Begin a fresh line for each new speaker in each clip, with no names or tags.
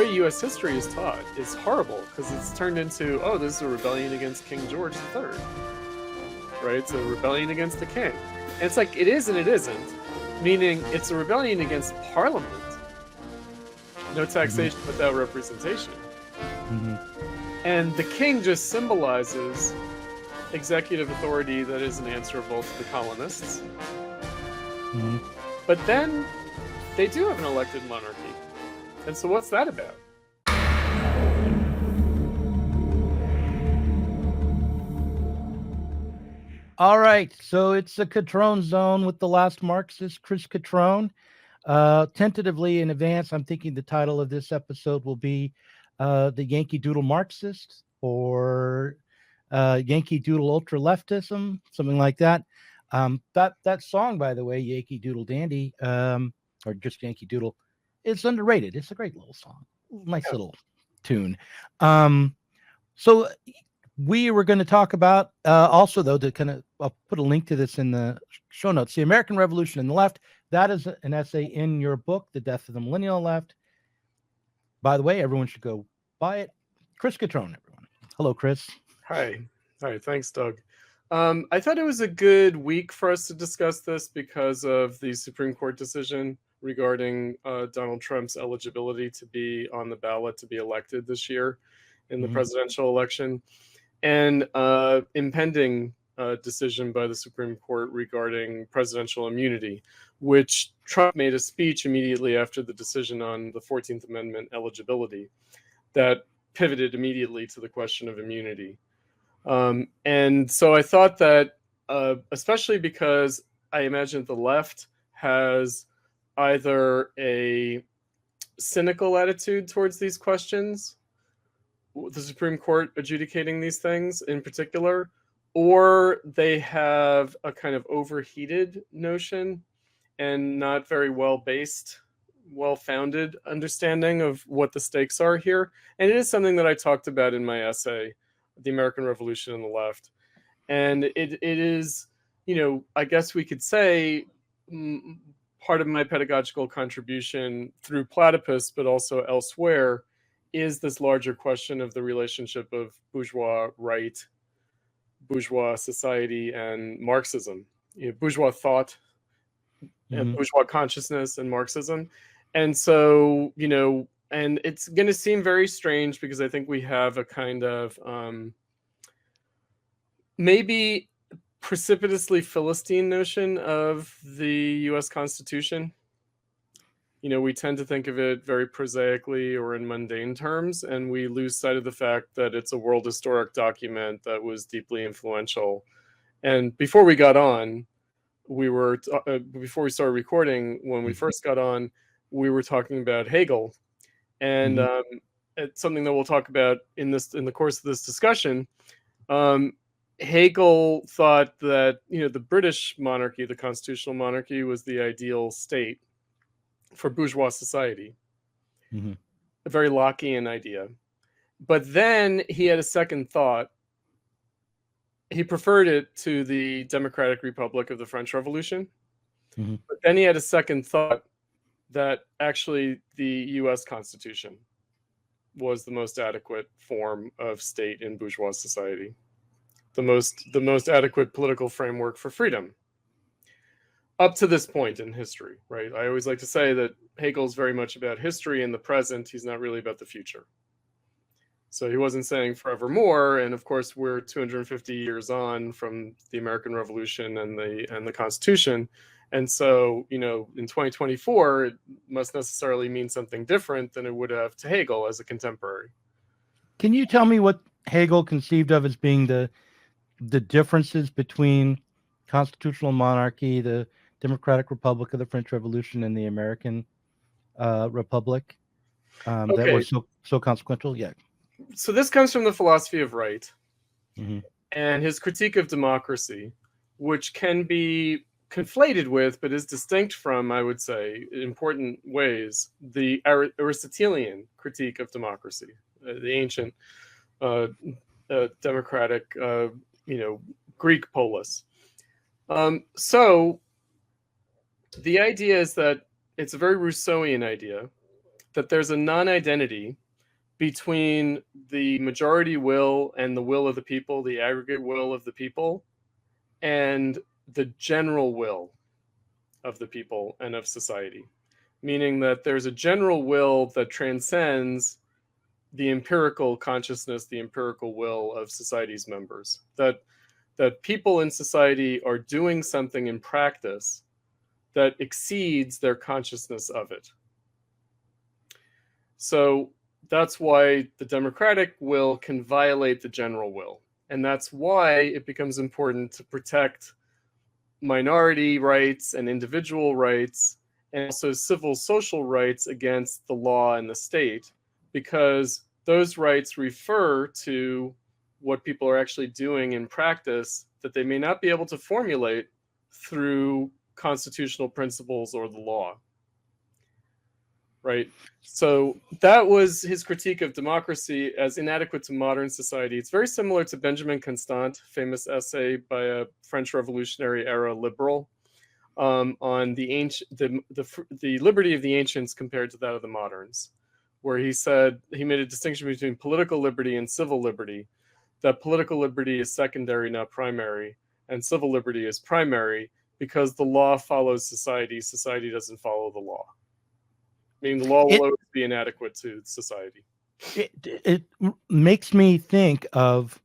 way U.S. history is taught is horrible, because it's turned into, oh, this is a rebellion against King George III, right? It's a rebellion against the king. And it's like, it is and it isn't, meaning it's a rebellion against Parliament. No taxation without representation. And the king just symbolizes executive authority that isn't answerable to the colonists. But then they do have an elected monarchy. And so what's that about?
All right, so it's the Cutrone Zone with the Last Marxist Chris Cutrone. Tentatively in advance, I'm thinking the title of this episode will be the Yankee Doodle Marxist, or Yankee Doodle Ultra Leftism, something like that. That song, by the way, Yankee Doodle Dandy, or just Yankee Doodle, it's underrated. It's a great little song, nice little tune. So we were going to talk about also, though, to kind of, I'll put a link to this in the show notes, the American Revolution and the Left. That is an essay in your book, The Death of the Millennial Left. By the way, everyone should go buy it. Chris Cutrone, everyone. Hello, Chris.
Hi. Thanks, Doug. I thought it was a good week for us to discuss this because of the Supreme Court decision regarding Donald Trump's eligibility to be on the ballot to be elected this year in the presidential election, and impending decision by the Supreme Court regarding presidential immunity, which Trump made a speech immediately after the decision on the 14th Amendment eligibility that pivoted immediately to the question of immunity. And so I thought that, especially because I imagine the left has either a cynical attitude towards these questions, the Supreme Court adjudicating these things in particular, or they have a kind of overheated notion and not very well-based, well-founded understanding of what the stakes are here. And it is something that I talked about in my essay, The American Revolution and the Left. And it is, I guess we could say, part of my pedagogical contribution through Platypus, but also elsewhere, is this larger question of the relationship of bourgeois right, bourgeois society, and Marxism, bourgeois thought, and bourgeois consciousness, and Marxism. And so, and it's going to seem very strange because I think we have a kind of maybe precipitously Philistine notion of the U.S. Constitution. We tend to think of it very prosaically or in mundane terms, and we lose sight of the fact that it's a world historic document that was deeply influential. And before we got on, before we started recording, when we first got on, we were talking about Hegel, and it's something that we'll talk about in the course of this discussion. Hegel thought that the British monarchy, the constitutional monarchy, was the ideal state for bourgeois society. A very Lockean idea. But then he had a second thought. He preferred it to the Democratic Republic of the French Revolution. But then he had a second thought that actually the U.S. Constitution was the most adequate form of state in bourgeois society, the most adequate political framework for freedom up to this point in history, right? I always like to say that Hegel's very much about history and the present. He's not really about the future. So he wasn't saying forevermore, and of course we're 250 years on from the American Revolution and the Constitution. And so, in 2024, it must necessarily mean something different than it would have to Hegel as a contemporary.
Can you tell me what Hegel conceived of as being the differences between constitutional monarchy, the Democratic Republic of the French Revolution, and the American Republic that were so consequential? Yeah.
So this comes from the philosophy of right and his critique of democracy, which can be conflated with, but is distinct from, I would say, in important ways, the Aristotelian critique of democracy, the ancient democratic, Greek polis. So the idea is that it's a very Rousseauian idea that there's a non-identity between the majority will and the will of the people, the aggregate will of the people, and the general will of the people and of society. Meaning that there's a general will that transcends the empirical consciousness, the empirical will of society's members. That people in society are doing something in practice that exceeds their consciousness of it. So that's why the democratic will can violate the general will. And that's why it becomes important to protect minority rights and individual rights, and also civil social rights against the law and the state, because those rights refer to what people are actually doing in practice that they may not be able to formulate through constitutional principles or the law. Right? So that was his critique of democracy as inadequate to modern society. It's very similar to Benjamin Constant, famous essay by a French Revolutionary era liberal, on the liberty of the ancients compared to that of the moderns, where he said he made a distinction between political liberty and civil liberty, that political liberty is secondary, not primary, and civil liberty is primary because the law follows society. Society doesn't follow the law. Meaning the law will always be inadequate to society.
It makes me think of,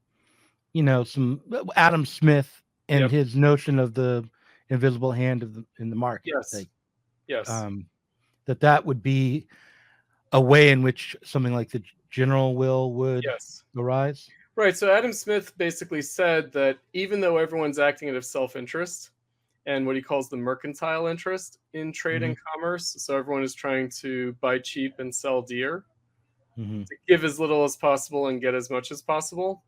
some Adam Smith and his notion of the invisible hand in the market.
Yes. Yes.
That would be a way in which something like the general will would arise.
Right. So Adam Smith basically said that even though everyone's acting out of self-interest and what he calls the mercantile interest in trade and commerce, so everyone is trying to buy cheap and sell dear, to give as little as possible and get as much as possible,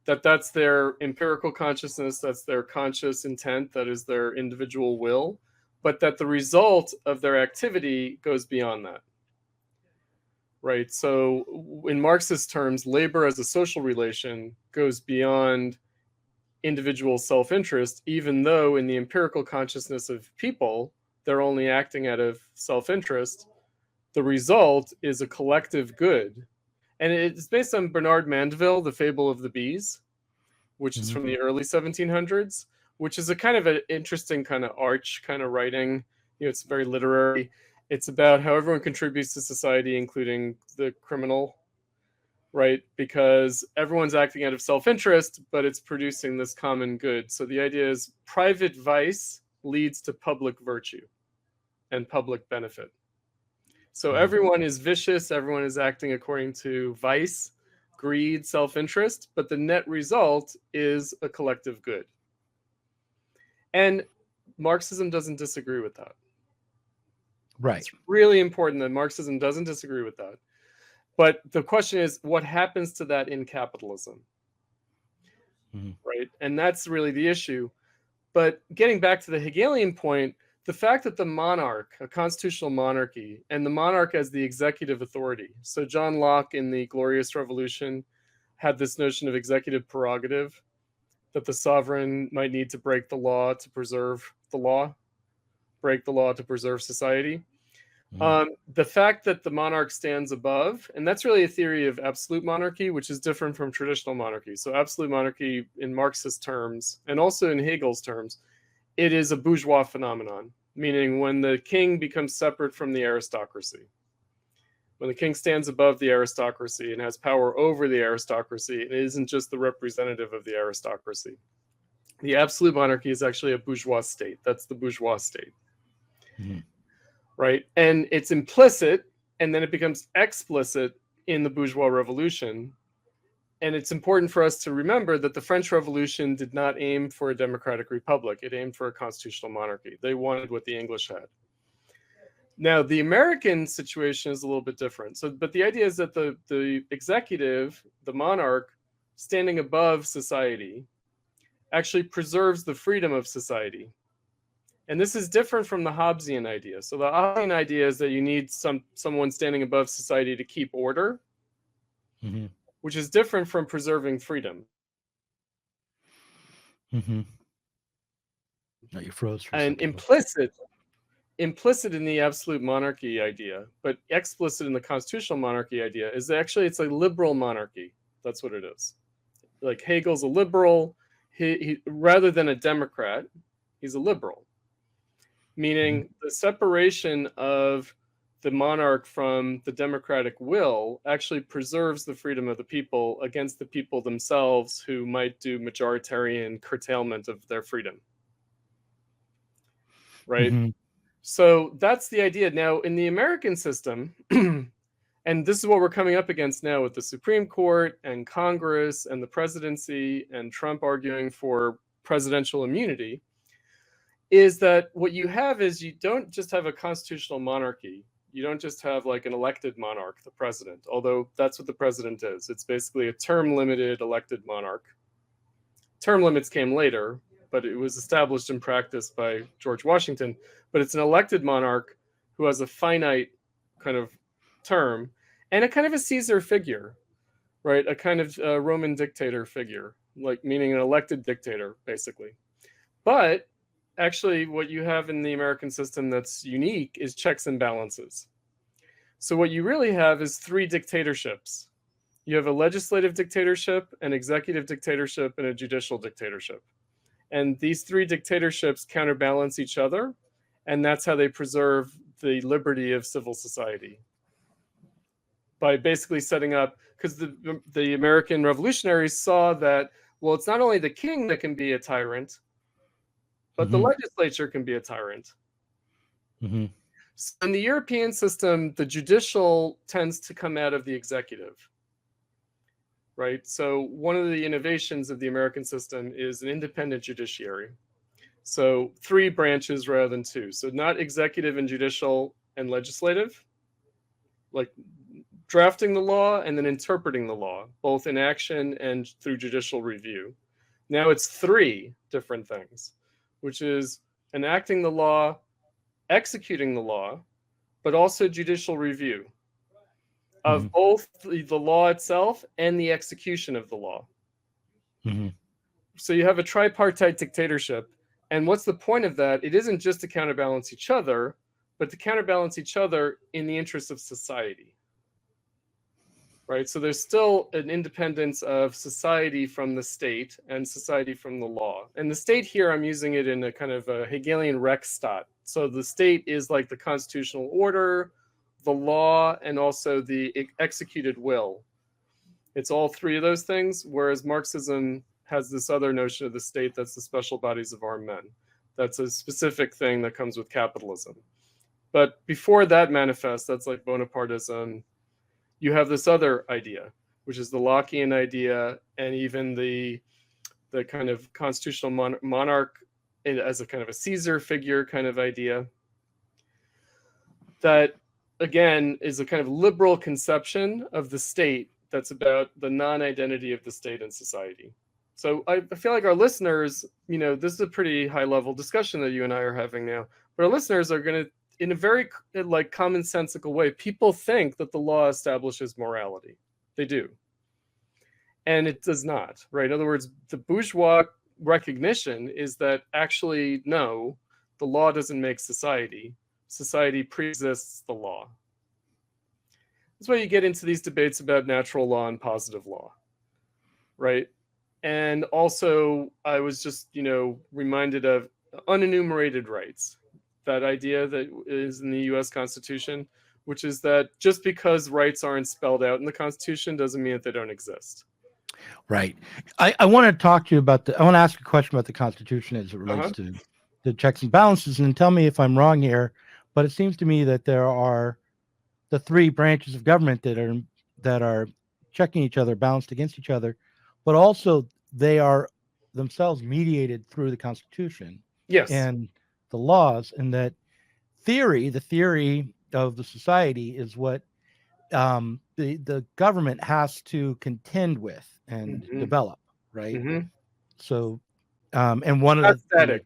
that's their empirical consciousness, that's their conscious intent, that is their individual will, but that the result of their activity goes beyond that. Right. So in Marxist terms, labor as a social relation goes beyond individual self-interest, even though in the empirical consciousness of people, they're only acting out of self-interest. The result is a collective good. And it's based on Bernard Mandeville, The Fable of the Bees, which is from the early 1700s, which is a kind of an interesting kind of arch kind of writing. It's very literary. It's about how everyone contributes to society, including the criminal, right? Because everyone's acting out of self-interest, but it's producing this common good. So the idea is private vice leads to public virtue and public benefit. So everyone is vicious, everyone is acting according to vice, greed, self-interest, but the net result is a collective good. And Marxism doesn't disagree with that.
Right.
It's really important that Marxism doesn't disagree with that. But the question is, what happens to that in capitalism? Right? And that's really the issue. But getting back to the Hegelian point, the fact that the monarch, a constitutional monarchy, and the monarch as the executive authority. So John Locke in the Glorious Revolution had this notion of executive prerogative, that the sovereign might need to break the law to preserve the law, break the law to preserve society. The fact that the monarch stands above, and that's really a theory of absolute monarchy, which is different from traditional monarchy. So absolute monarchy in Marxist terms, and also in Hegel's terms, it is a bourgeois phenomenon, meaning when the king becomes separate from the aristocracy. When the king stands above the aristocracy and has power over the aristocracy, it isn't just the representative of the aristocracy. The absolute monarchy is actually a bourgeois state. That's the bourgeois state. Right? And it's implicit, and then it becomes explicit in the bourgeois revolution. And it's important for us to remember that the French Revolution did not aim for a democratic republic. It aimed for a constitutional monarchy. They wanted what the English had. Now, the American situation is a little bit different. But the idea is that the executive, the monarch, standing above society, actually preserves the freedom of society. And this is different from the Hobbesian idea. So the Hobbesian idea is that you need someone standing above society to keep order, which is different from preserving freedom.
No, you froze.
And implicit implicit in the absolute monarchy idea, but explicit in the constitutional monarchy idea, is that actually it's a liberal monarchy. That's what it is. Like Hegel's a liberal, he rather than a Democrat, he's a liberal, meaning the separation of the monarch from the democratic will actually preserves the freedom of the people against the people themselves who might do majoritarian curtailment of their freedom. Right?
Mm-hmm.
So that's the idea. Now, in the American system, and this is what we're coming up against now with the Supreme Court and Congress and the presidency and Trump arguing for presidential immunity, is that what you have is you don't just have a constitutional monarchy. You don't just have like an elected monarch, the president, although that's what the president is. It's basically a term-limited elected monarch. Term limits came later, but it was established in practice by George Washington. But it's an elected monarch who has a finite kind of term and a kind of a Caesar figure, right? A kind of Roman dictator figure, like meaning an elected dictator, basically. But actually, what you have in the American system that's unique is checks and balances. So what you really have is three dictatorships. You have a legislative dictatorship, an executive dictatorship, and a judicial dictatorship. And these three dictatorships counterbalance each other, and that's how they preserve the liberty of civil society. By basically setting up, because the American revolutionaries saw that, well, it's not only the king that can be a tyrant, but the legislature can be a tyrant.
Mm-hmm.
So in the European system, the judicial tends to come out of the executive. Right? So one of the innovations of the American system is an independent judiciary. So three branches rather than two. So not executive and judicial and legislative, like drafting the law and then interpreting the law, both in action and through judicial review. Now it's three different things, which is enacting the law, executing the law, but also judicial review of both the law itself and the execution of the law.
Mm-hmm.
So you have a tripartite dictatorship. And what's the point of that? It isn't just to counterbalance each other, but to counterbalance each other in the interest of society. Right? So there's still an independence of society from the state and society from the law. And the state here, I'm using it in a kind of a Hegelian Rechtsstaat. So the state is like the constitutional order, the law, and also the executed will. It's all three of those things, whereas Marxism has this other notion of the state that's the special bodies of armed men. That's a specific thing that comes with capitalism. But before that manifests, that's like Bonapartism, you have this other idea, which is the Lockean idea, and even the kind of constitutional monarch as a kind of a Caesar figure kind of idea. That again, is a kind of liberal conception of the state that's about the non-identity of the state and society. So I feel like our listeners, this is a pretty high-level discussion that you and I are having now, but our listeners are going to, in a very like commonsensical way, people think that the law establishes morality. They do. And it does not, right? In other words, the bourgeois recognition is that actually, no, the law doesn't make society. Society pre-exists the law. That's why you get into these debates about natural law and positive law, right? And also, I was just, reminded of unenumerated rights, that idea that is in the US Constitution, which is that just because rights aren't spelled out in the Constitution doesn't mean that they don't exist.
Right. I want to talk to you about I want to ask a question about the Constitution as it relates to the checks and balances, and tell me if I'm wrong here, but it seems to me that there are the three branches of government that are checking each other, balanced against each other, but also they are themselves mediated through the Constitution and the laws, and that the theory of the society is what the government has to contend with and develop, right? So, and one of the
static,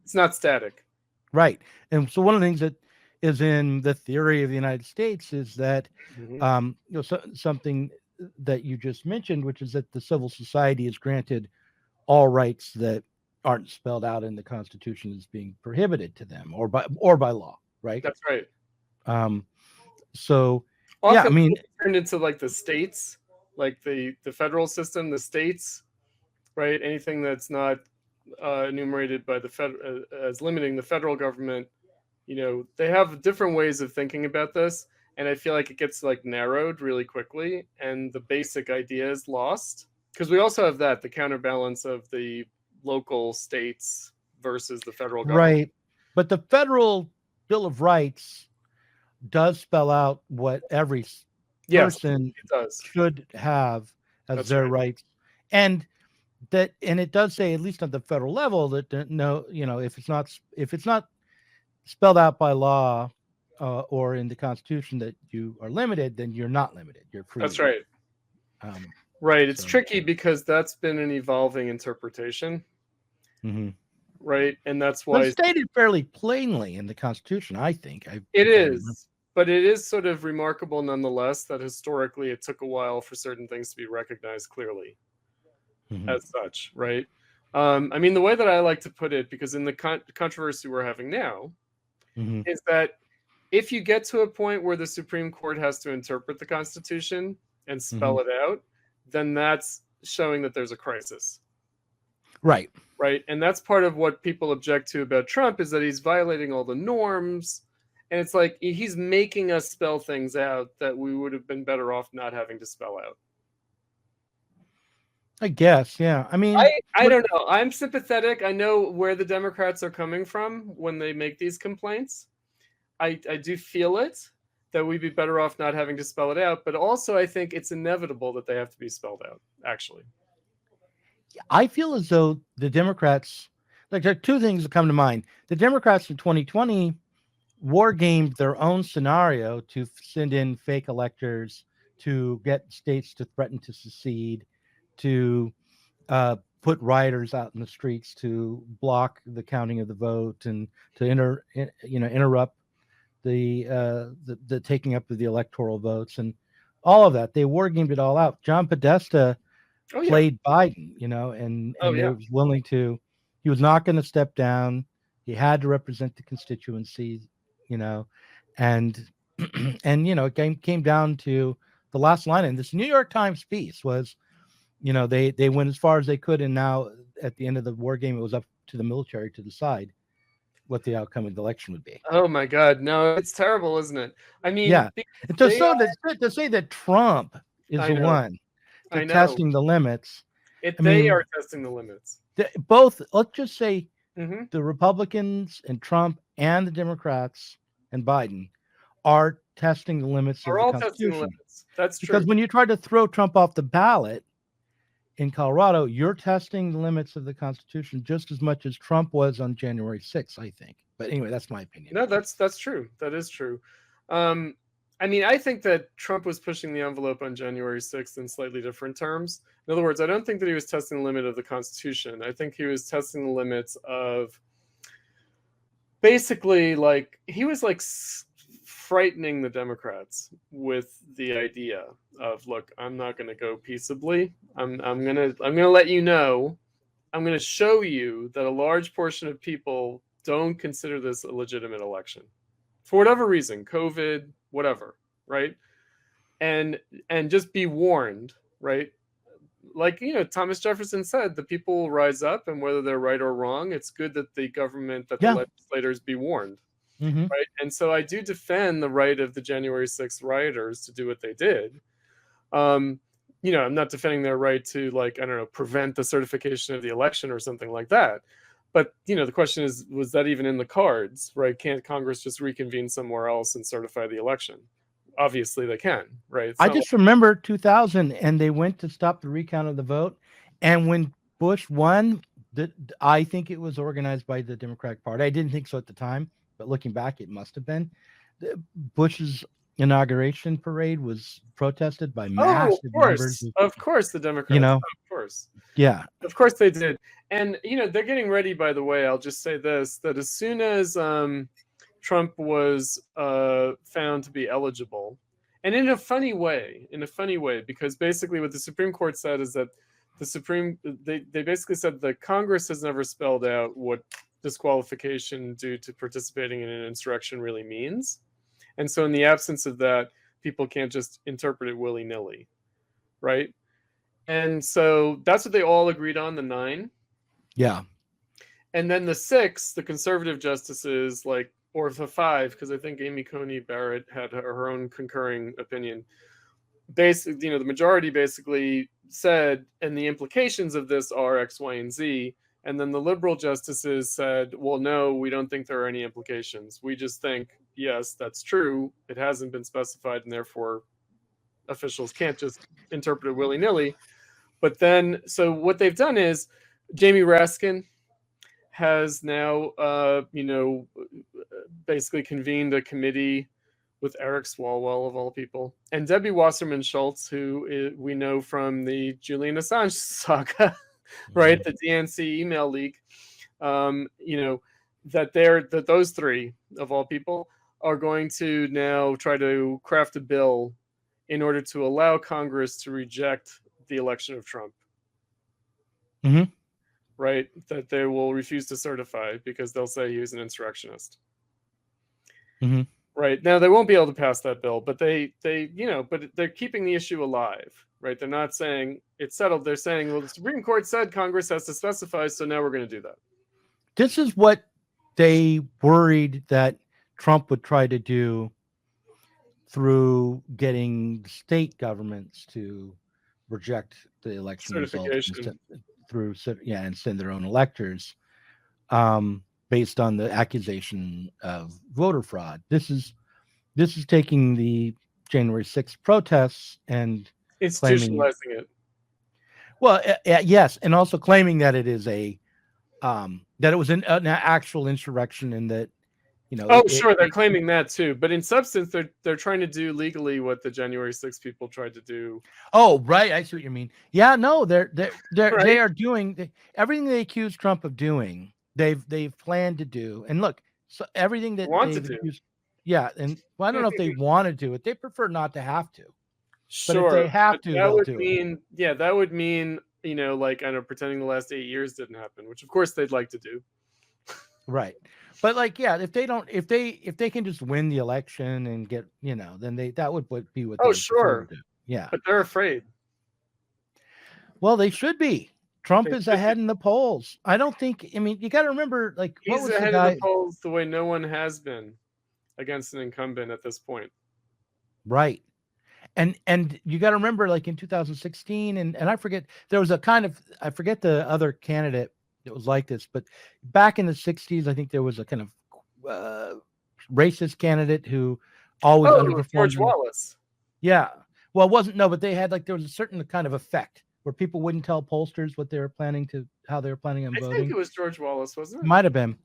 It's
not static,
right? And so one of the things that is in the theory of the United States is that something that you just mentioned, which is that the civil society is granted all rights that aren't spelled out in the Constitution as being prohibited to them or by law, right?
That's right.
So yeah, I
Often
mean,
turned into like the states, like the federal system, the states, right? Anything that's not enumerated by the Fed as limiting the federal government, they have different ways of thinking about this, and I feel like it gets like narrowed really quickly, and the basic idea is lost because we also have the counterbalance of the local states versus the federal government.
right. But the federal Bill of Rights does spell out what every person should have as their rights, and it does say, at least at the federal level, that no, if it's not spelled out by law or in the Constitution that you are limited, then you're not limited. You're free.
That's right. Right. It's tricky because that's been an evolving interpretation.
Mm-hmm.
Right. And that's why
it's stated fairly plainly in the Constitution, I think.
It is. But it is sort of remarkable nonetheless that historically it took a while for certain things to be recognized clearly as such. Right. I mean, the way that I like to put it, because in the controversy we're having now, is that if you get to a point where the Supreme Court has to interpret the Constitution and spell it out, then that's showing that there's a crisis.
Right.
Right. And that's part of what people object to about Trump, is that he's violating all the norms. And it's like he's making us spell things out that we would have been better off not having to spell out.
I guess, yeah. I mean,
I don't know. I'm sympathetic. I know where the Democrats are coming from when they make these complaints. I do feel it, that we'd be better off not having to spell it out. But also, I think it's inevitable that they have to be spelled out, actually.
I feel as though the Democrats, like, there are two things that come to mind. The Democrats in 2020 war gamed their own scenario to send in fake electors, to get states to threaten to secede, to put rioters out in the streets to block the counting of the vote, and to interrupt the taking up of the electoral votes, and all of that. They war gamed it all out. John Podesta played Biden, and he was willing to. He was not going to step down. He had to represent the constituency, and it came down to the last line in this New York Times piece was, they went as far as they could, and now at the end of the war game, it was up to the military to decide what the outcome of the election would be.
Oh my God, no, it's terrible, isn't it? I mean,
yeah. To say that Trump is the one testing the limits.
They are testing the limits.
Both, let's just say, the Republicans and Trump and the Democrats and Biden are testing the limits of the Constitution.
Testing the limits. That's true.
Because when you try to throw Trump off the ballot in Colorado, you're testing the limits of the Constitution just as much as Trump was on January 6th, I think. But anyway, that's my opinion.
No, that's true. That is true. I mean, I think that Trump was pushing the envelope on January 6th in slightly different terms. In other words, I don't think that he was testing the limit of the Constitution. I think he was testing the limits of basically, like, he was like frightening the Democrats with the idea of, look, I'm not going to go peaceably. I'm going to let you know. I'm going to show you that a large portion of people don't consider this a legitimate election for whatever reason, COVID, whatever, right? And just be warned, right? Like, Thomas Jefferson said, the people will rise up, and whether they're right or wrong, it's good that the government, that the legislators be warned, right? And so I do defend the right of the January 6th rioters to do what they did. I'm not defending their right to, like, I don't know, prevent the certification of the election or something like that. But, the question is, was that even in the cards, right? Can't Congress just reconvene somewhere else and certify the election? Obviously they can, right?
I just remember 2000, and they went to stop the recount of the vote. And when Bush won, I think it was organized by the Democratic Party. I didn't think so at the time, but looking back, it must have been. Bush's inauguration parade was protested by massive numbers.
Of course, the Democrats. Of course.
Yeah.
Of course they did. And, they're getting ready, by the way, I'll just say this, that as soon as Trump was found to be eligible, and in a funny way, because basically what the Supreme Court said is that they basically said the Congress has never spelled out what disqualification due to participating in an insurrection really means. And so in the absence of that, people can't just interpret it willy-nilly, right? And so that's what they all agreed on, the 9.
Yeah.
And then the 6, the conservative justices, like, or the 5, because I think Amy Coney Barrett had her own concurring opinion. Basically, the majority basically said, and the implications of this are X, Y, and Z. And then the liberal justices said, well, no, we don't think there are any implications. We just think, yes, that's true. It hasn't been specified, and therefore officials can't just interpret it willy-nilly. But then, so what they've done is Jamie Raskin has now, basically convened a committee with Eric Swalwell, of all people, and Debbie Wasserman Schultz, who we know from the Julian Assange saga, right? The DNC email leak. That those 3, of all people, are going to now try to craft a bill in order to allow Congress to reject the election of Trump.
Mm-hmm.
Right? That they will refuse to certify because they'll say he was an insurrectionist.
Mm-hmm.
Right. Now they won't be able to pass that bill, but but they're keeping the issue alive, right? They're not saying it's settled. They're saying, well, the Supreme Court said Congress has to specify, so now we're going to do that.
This is what they worried that Trump would try to do through getting state governments to reject the election results and send their own electors, based on the accusation of voter fraud. This is taking the January 6th protests and
institutionalizing it.
Well, yes, and also claiming that it is that it was an actual insurrection, and that
they're claiming that too. But in substance, they're trying to do legally what the January 6th people tried to do.
Oh, right, I see what you mean. Yeah, no,
right?
They are doing everything they accuse Trump of doing. They've planned to do, and look, so everything that
want to do.
Yeah, and I don't know if they want to do it. They prefer not to have to.
Sure,
but if they have to,
that would mean that would mean like, I know, pretending the last 8 years didn't happen, which of course they'd like to do.
Right. But if they can just win the election and get, then that would be what they
sure
do. Yeah.
But they're afraid.
Well, they should be. Trump is ahead in the polls. I don't think, you got to remember,
he's ahead in the polls the way no one has been against an incumbent at this point.
Right. And you got to remember, in 2016, and I forget, there was I forget the other candidate that was like this, but back in the 60s, I think there was a kind of racist candidate who always underperformed.
George Wallace.
Yeah. Well, it wasn't, but they had there was a certain kind of effect where people wouldn't tell pollsters how they were planning on voting. I
think it was George Wallace, wasn't it?
Might have been.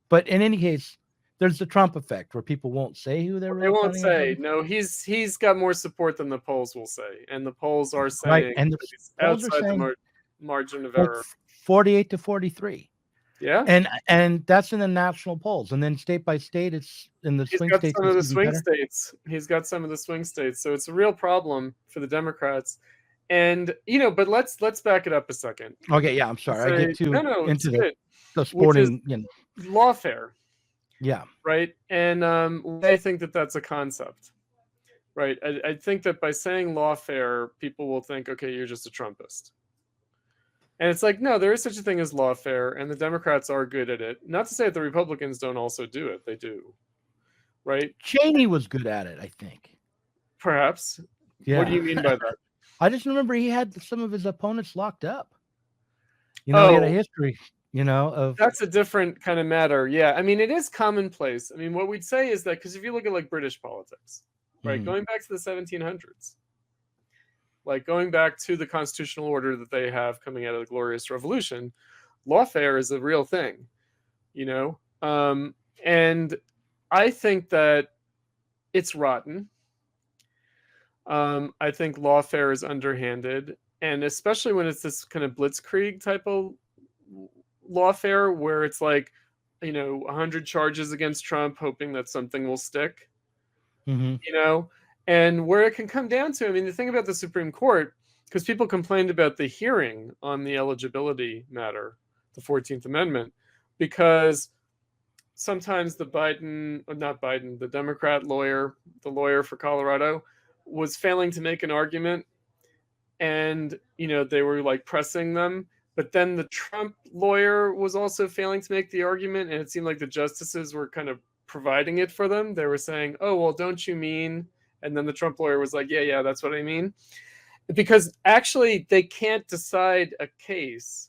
But in any case, there's the Trump effect where people won't say who they're really planning on voting.
They won't say. No, he's got more support than the polls will say, and the polls are saying,
right, and the
he's outside the margin of error,
48 to 43.
Yeah,
and that's in the national polls, and then state by state, it's in the swing states.
He's got some of the swing states, so it's a real problem for the Democrats. And but let's back it up a second.
Okay, yeah, I'm sorry, I get into the sporting
lawfare.
Yeah.
Right. And I think that's a concept. Right. I think that by saying lawfare, people will think, okay, you're just a Trumpist. And it's no, there is such a thing as lawfare, and the Democrats are good at it. Not to say that the Republicans don't also do it. They do. Right.
Cheney was good at it, I think.
Perhaps.
Yeah.
What do you mean by that?
I just remember he had some of his opponents locked up. He had a history.
That's a different kind of matter. Yeah, it is commonplace. What we'd say is that, because if you look at British politics, right, going back to the 1700s, going back to the constitutional order that they have coming out of the Glorious Revolution, lawfare is a real thing, and I think that it's rotten. I think lawfare is underhanded, and especially when it's this kind of blitzkrieg type of lawfare where it's 100 charges against Trump, hoping that something will stick.
Mm-hmm.
And where it can come down to, the thing about the Supreme Court because people complained about the hearing on the eligibility matter, the 14th Amendment, because sometimes the Democrat lawyer, the lawyer for Colorado, was failing to make an argument, and they were like pressing them. But then the Trump lawyer was also failing to make the argument, and it seemed like the justices were kind of providing it for them. They were saying, "Oh, well, don't you mean?" And then the Trump lawyer was like, "Yeah, that's what I mean." Because actually, they can't decide a case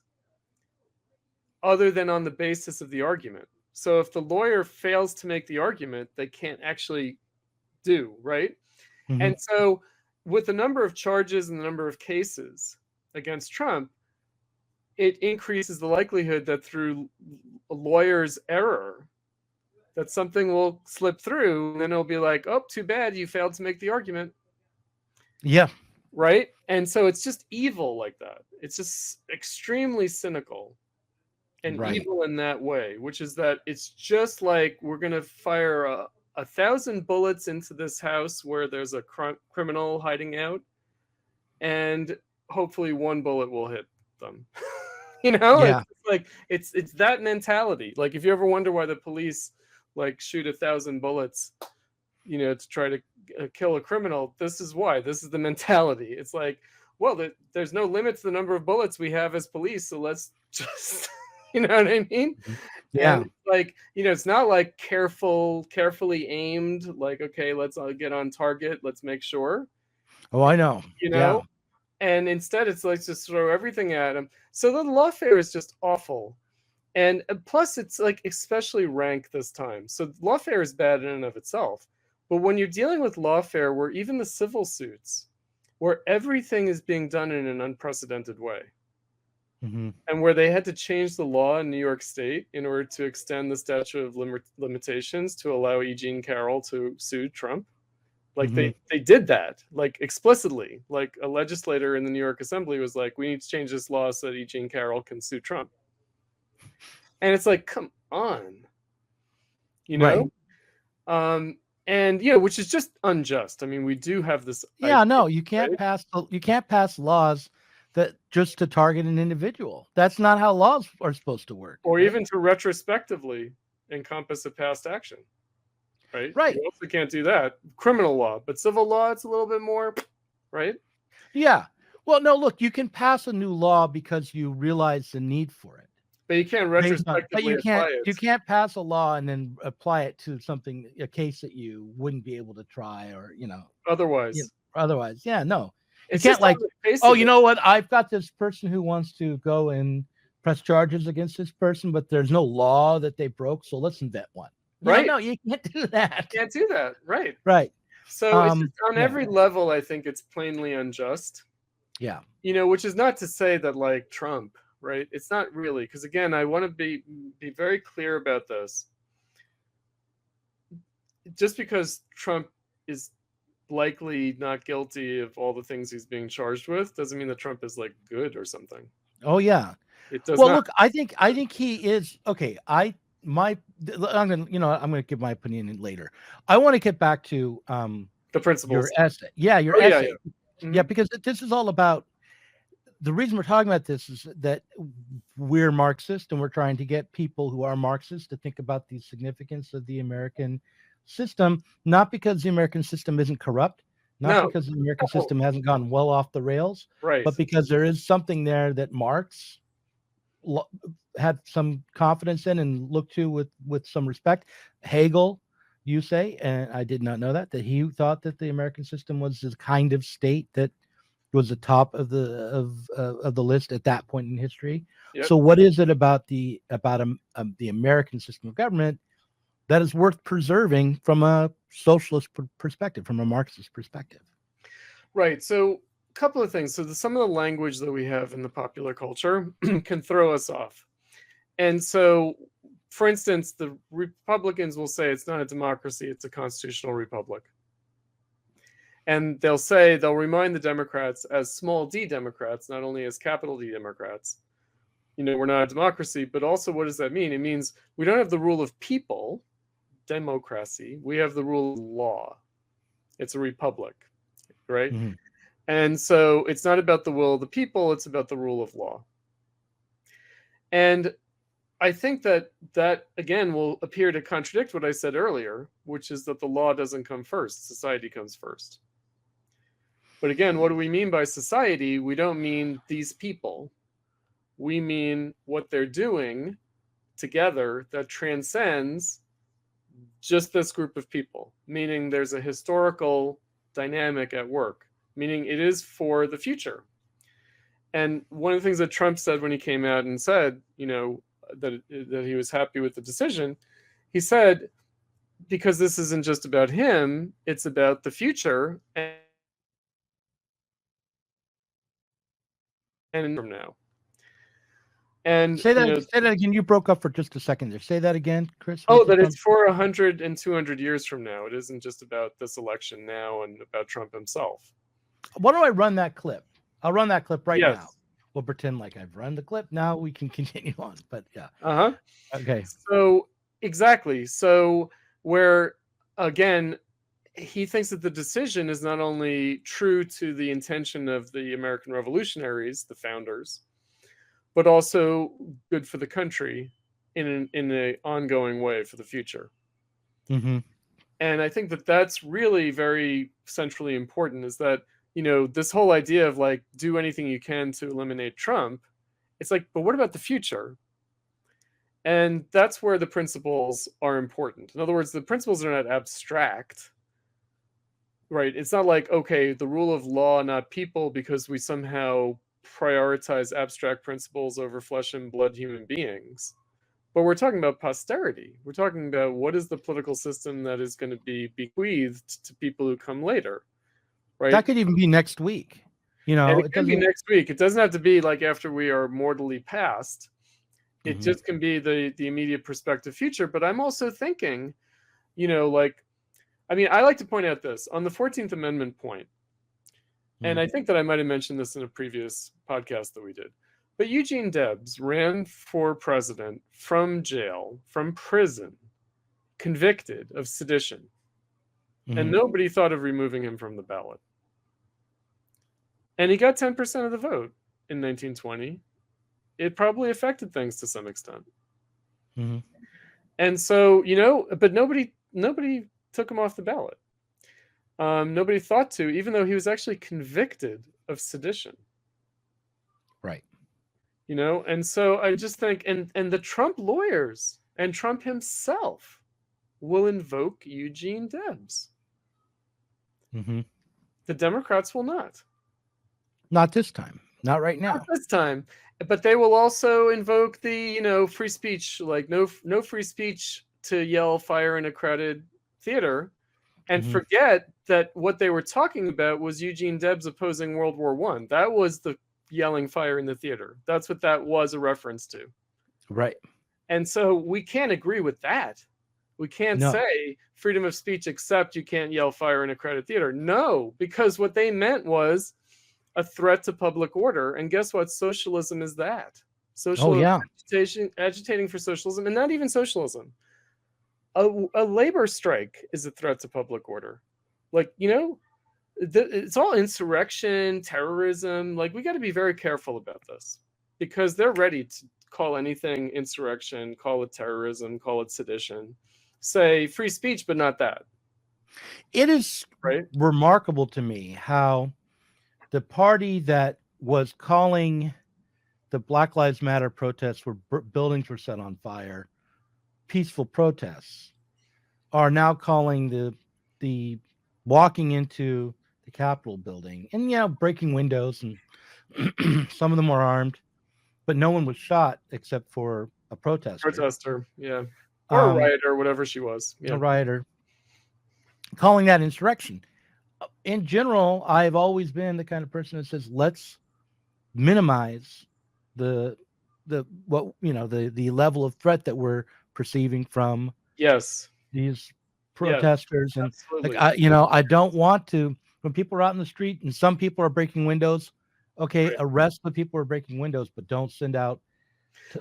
other than on the basis of the argument. So if the lawyer fails to make the argument, they can't actually do, right?
Mhm.
And so with the number of charges and the number of cases against Trump, it increases the likelihood that through a lawyer's error, that something will slip through, and then it'll be like, "Oh, too bad, you failed to make the argument."
Yeah.
Right? And so it's just evil like that. It's just extremely cynical and
Right.
evil in that way, which is that it's just like we're going to fire 1,000 bullets into this house where there's a criminal hiding out, and hopefully one bullet will hit them.
Yeah.
It's that mentality. Like, if you ever wonder why the police like shoot 1,000 bullets, to try to kill a criminal, this is why. This is the mentality. It's like, well, there's no limit to the number of bullets we have as police, so let's just you know what I mean?
Yeah.
And like, it's not like carefully aimed, like, okay, let's all get on target, let's make sure,
Oh, I know. Yeah.
and instead it's like just throw everything at them. So the lawfare is just awful. And plus it's like especially rank this time. So lawfare is bad in and of itself. But when you're dealing with lawfare where even the civil suits, where everything is being done in an unprecedented way,
Mm-hmm.
and where they had to change the law in New York State in order to extend the statute of limitations to allow E. Jean Carroll to sue Trump. Like,
Mm-hmm.
they did that, like, explicitly. Like, a legislator in the New York Assembly was like, we need to change this law so that E. Jean Carroll can sue Trump. And it's like, come on,
Right.
And which is just unjust. I mean, we do have this.
Yeah.
idea,
No, you can't
right?
pass laws that just to target an individual. That's not how laws are supposed to work.
Or
right?
even to retrospectively encompass a past action. Right?
Right.
You also can't do that. Criminal law, but civil law, it's a little bit more, right?
Yeah. Well, no, look, you can pass a new law because you realize the need for it.
But you can't
But
retrospectively apply it.
you can't pass a law and then apply it to a case that you wouldn't be able to try, or
Otherwise.
otherwise. Yeah, no.
It's
You can't
just on the face
oh,
of
you
it.
know what? I've got this person who wants to go and press charges against this person, but there's no law that they broke, so let's invent one.
Right.
No, you can't do that.
You can't do that. Right.
Right.
So it's just on every level, I think it's plainly unjust.
Yeah.
Which is not to say that, like, Trump, right? It's not really, because again, I want to be very clear about this. Just because Trump is likely not guilty of all the things he's being charged with doesn't mean that Trump is like good or something.
Oh yeah.
It does
Well,
not.
look, I think he is okay. I'm gonna give my opinion later. I want to get back to
The principles.
your essay. Yeah, your essay.
Yeah.
Yeah, because this is all about, the reason we're talking about this is that we're Marxist and we're trying to get people who are Marxists to think about the significance of the American system, not because the American system isn't corrupt, not because the American system hasn't gone well off the rails,
right,
but because there is something there that Marx had some confidence in and looked to with some respect. Hegel, you say, and I did not know that he thought that the American system was the kind of state that was the top of the list at that point in history.
Yep.
So what is it about the American system of government that is worth preserving from a socialist perspective, from a Marxist perspective?
Right. So a couple of things. So some of the language that we have in the popular culture can throw us off. And so, for instance, the Republicans will say it's not a democracy, it's a constitutional republic. And they'll remind the Democrats, as small d Democrats, not only as capital D Democrats, we're not a democracy, but also what does that mean? It means we don't have the rule of people, democracy. We have the rule of law. It's a republic, right?
Mm-hmm.
And so it's not about the will of the people, it's about the rule of law. And I think that again will appear to contradict what I said earlier, which is that the law doesn't come first, society comes first. But again, what do we mean by society? We don't mean these people. We mean what they're doing together that transcends just this group of people, meaning there's a historical dynamic at work, meaning it is for the future. And one of the things that Trump said when he came out and said, that he was happy with the decision, he said, because this isn't just about him, it's about the future and from now. And
say that again. You broke up for just a second there. Say that again, Chris.
Oh, that it's for 100 and 200 years from now. It isn't just about this election now and about Trump himself.
Why don't I run that clip? I'll run that clip right now. We'll pretend like I've run the clip. Now we can continue on. But yeah. Okay.
So exactly. So where again, he thinks that the decision is not only true to the intention of the American revolutionaries, the founders, but also good for the country in an ongoing way for the future.
Mm-hmm.
And I think that that's really very centrally important, is that, this whole idea of like, do anything you can to eliminate Trump. It's like, but what about the future? And that's where the principles are important. In other words, the principles are not abstract, right? It's not like, okay, the rule of law, not people, because we somehow prioritize abstract principles over flesh and blood human beings. But we're talking about posterity. We're talking about what is the political system that is going to be bequeathed to people who come later, right?
That could even be next week.
It can be next week. It doesn't have to be like after we are mortally passed. It just can be the immediate prospective future. But I'm also thinking, I like to point out this on the 14th Amendment point. And I think that I might have mentioned this in a previous podcast that we did. But Eugene Debs ran for president from jail, from prison, convicted of sedition. And nobody thought of removing him from the ballot. And he got 10% of the vote in 1920. It probably affected things to some extent. And so, but nobody took him off the ballot. Nobody thought to, even though he was actually convicted of sedition.
Right.
And so I just think, and the Trump lawyers and Trump himself will invoke Eugene Debs. The Democrats will not.
Not this time. Not right now.
Not this time. But they will also invoke the, free speech, like no free speech to yell fire in a crowded theater, and forget that what they were talking about was Eugene Debs opposing World War I. That was the yelling fire in the theater. That's what that was a reference to.
Right.
And so we can't agree with that. We can't say freedom of speech, except you can't yell fire in a crowded theater. No, because what they meant was a threat to public order. And guess what? Socialism is that. Socialism, agitating for socialism, and not even socialism. A labor strike is a threat to public order. Like, it's all insurrection, terrorism. Like, we got to be very careful about this, because they're ready to call anything insurrection, call it terrorism, call it sedition, say free speech, but not that.
It is remarkable to me how the party that was calling the Black Lives Matter protests where buildings were set on fire peaceful protests are now calling the walking into the Capitol building and breaking windows, and some of them were armed, but no one was shot except for a protester.
Or a rioter, whatever she was.
A rioter. Calling that insurrection. In general, I've always been the kind of person that says, let's minimize the level of threat that we're perceiving from these protesters. And I don't want to, when people are out in the street and some people are breaking windows, arrest the people who are breaking windows, but don't send out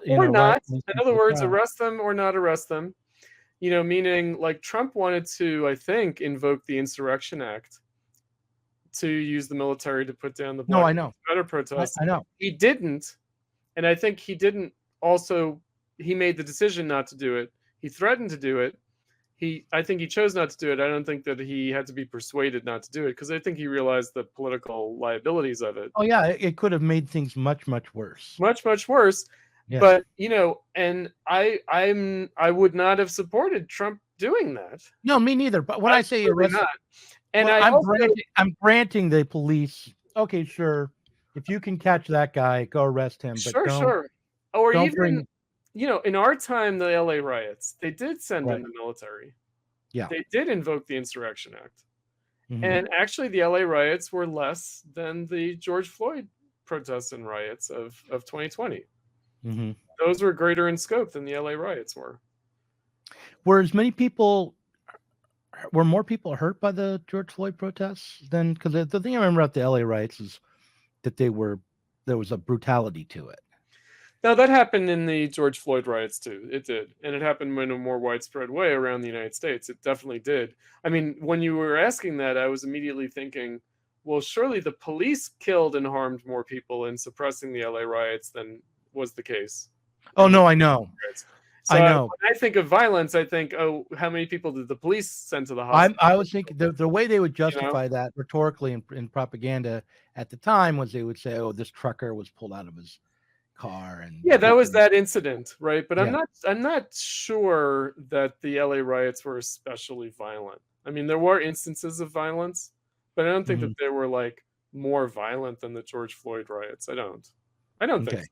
or not. In other words, arrest them or not arrest them. Meaning like Trump wanted to, I think, invoke the Insurrection Act to use the military to put down the
No,
Black
I know.
Lives Matter protests.
I know.
He didn't, and I think he didn't. Also, he made the decision not to do it. He threatened to do it. I think he chose not to do it. I don't think that he had to be persuaded not to do it, because I think he realized the political liabilities of it.
Oh yeah, it could have made things much worse.
Much worse.
Yeah.
But and I would not have supported Trump doing that.
No, me neither. But when I say
Absolutely
arrest,
not. And
well, I'm granting the police. Okay, sure. If you can catch that guy, go arrest him. But
sure. Or
don't
even
bring.
in our time, the LA riots, they did send
Right.
in the military.
Yeah.
They did invoke the Insurrection Act.
Mhm.
And actually, the LA riots were less than the George Floyd protests and riots of 2020.
Mm-hmm.
Those were greater in scope than the LA riots were.
Were more people hurt by the George Floyd protests than, because the thing I remember about the LA riots is that there was a brutality to it.
Now, that happened in the George Floyd riots too. It did. And it happened in a more widespread way around the United States. It definitely did. I mean, when you were asking that, I was immediately thinking, well, surely the police killed and harmed more people in suppressing the LA riots than was the case.
Oh, no, I know.
So
I know.
when I think of violence, I think, oh, how many people did the police send to the hospital?
I was thinking the way they would justify that rhetorically in propaganda at the time was they would say, oh, this trucker was pulled out of his car, and
that was that incident, right? But I'm not sure that the LA riots were especially violent. I mean, there were instances of violence, but I don't think that they were like more violent than the George Floyd riots. I don't think so.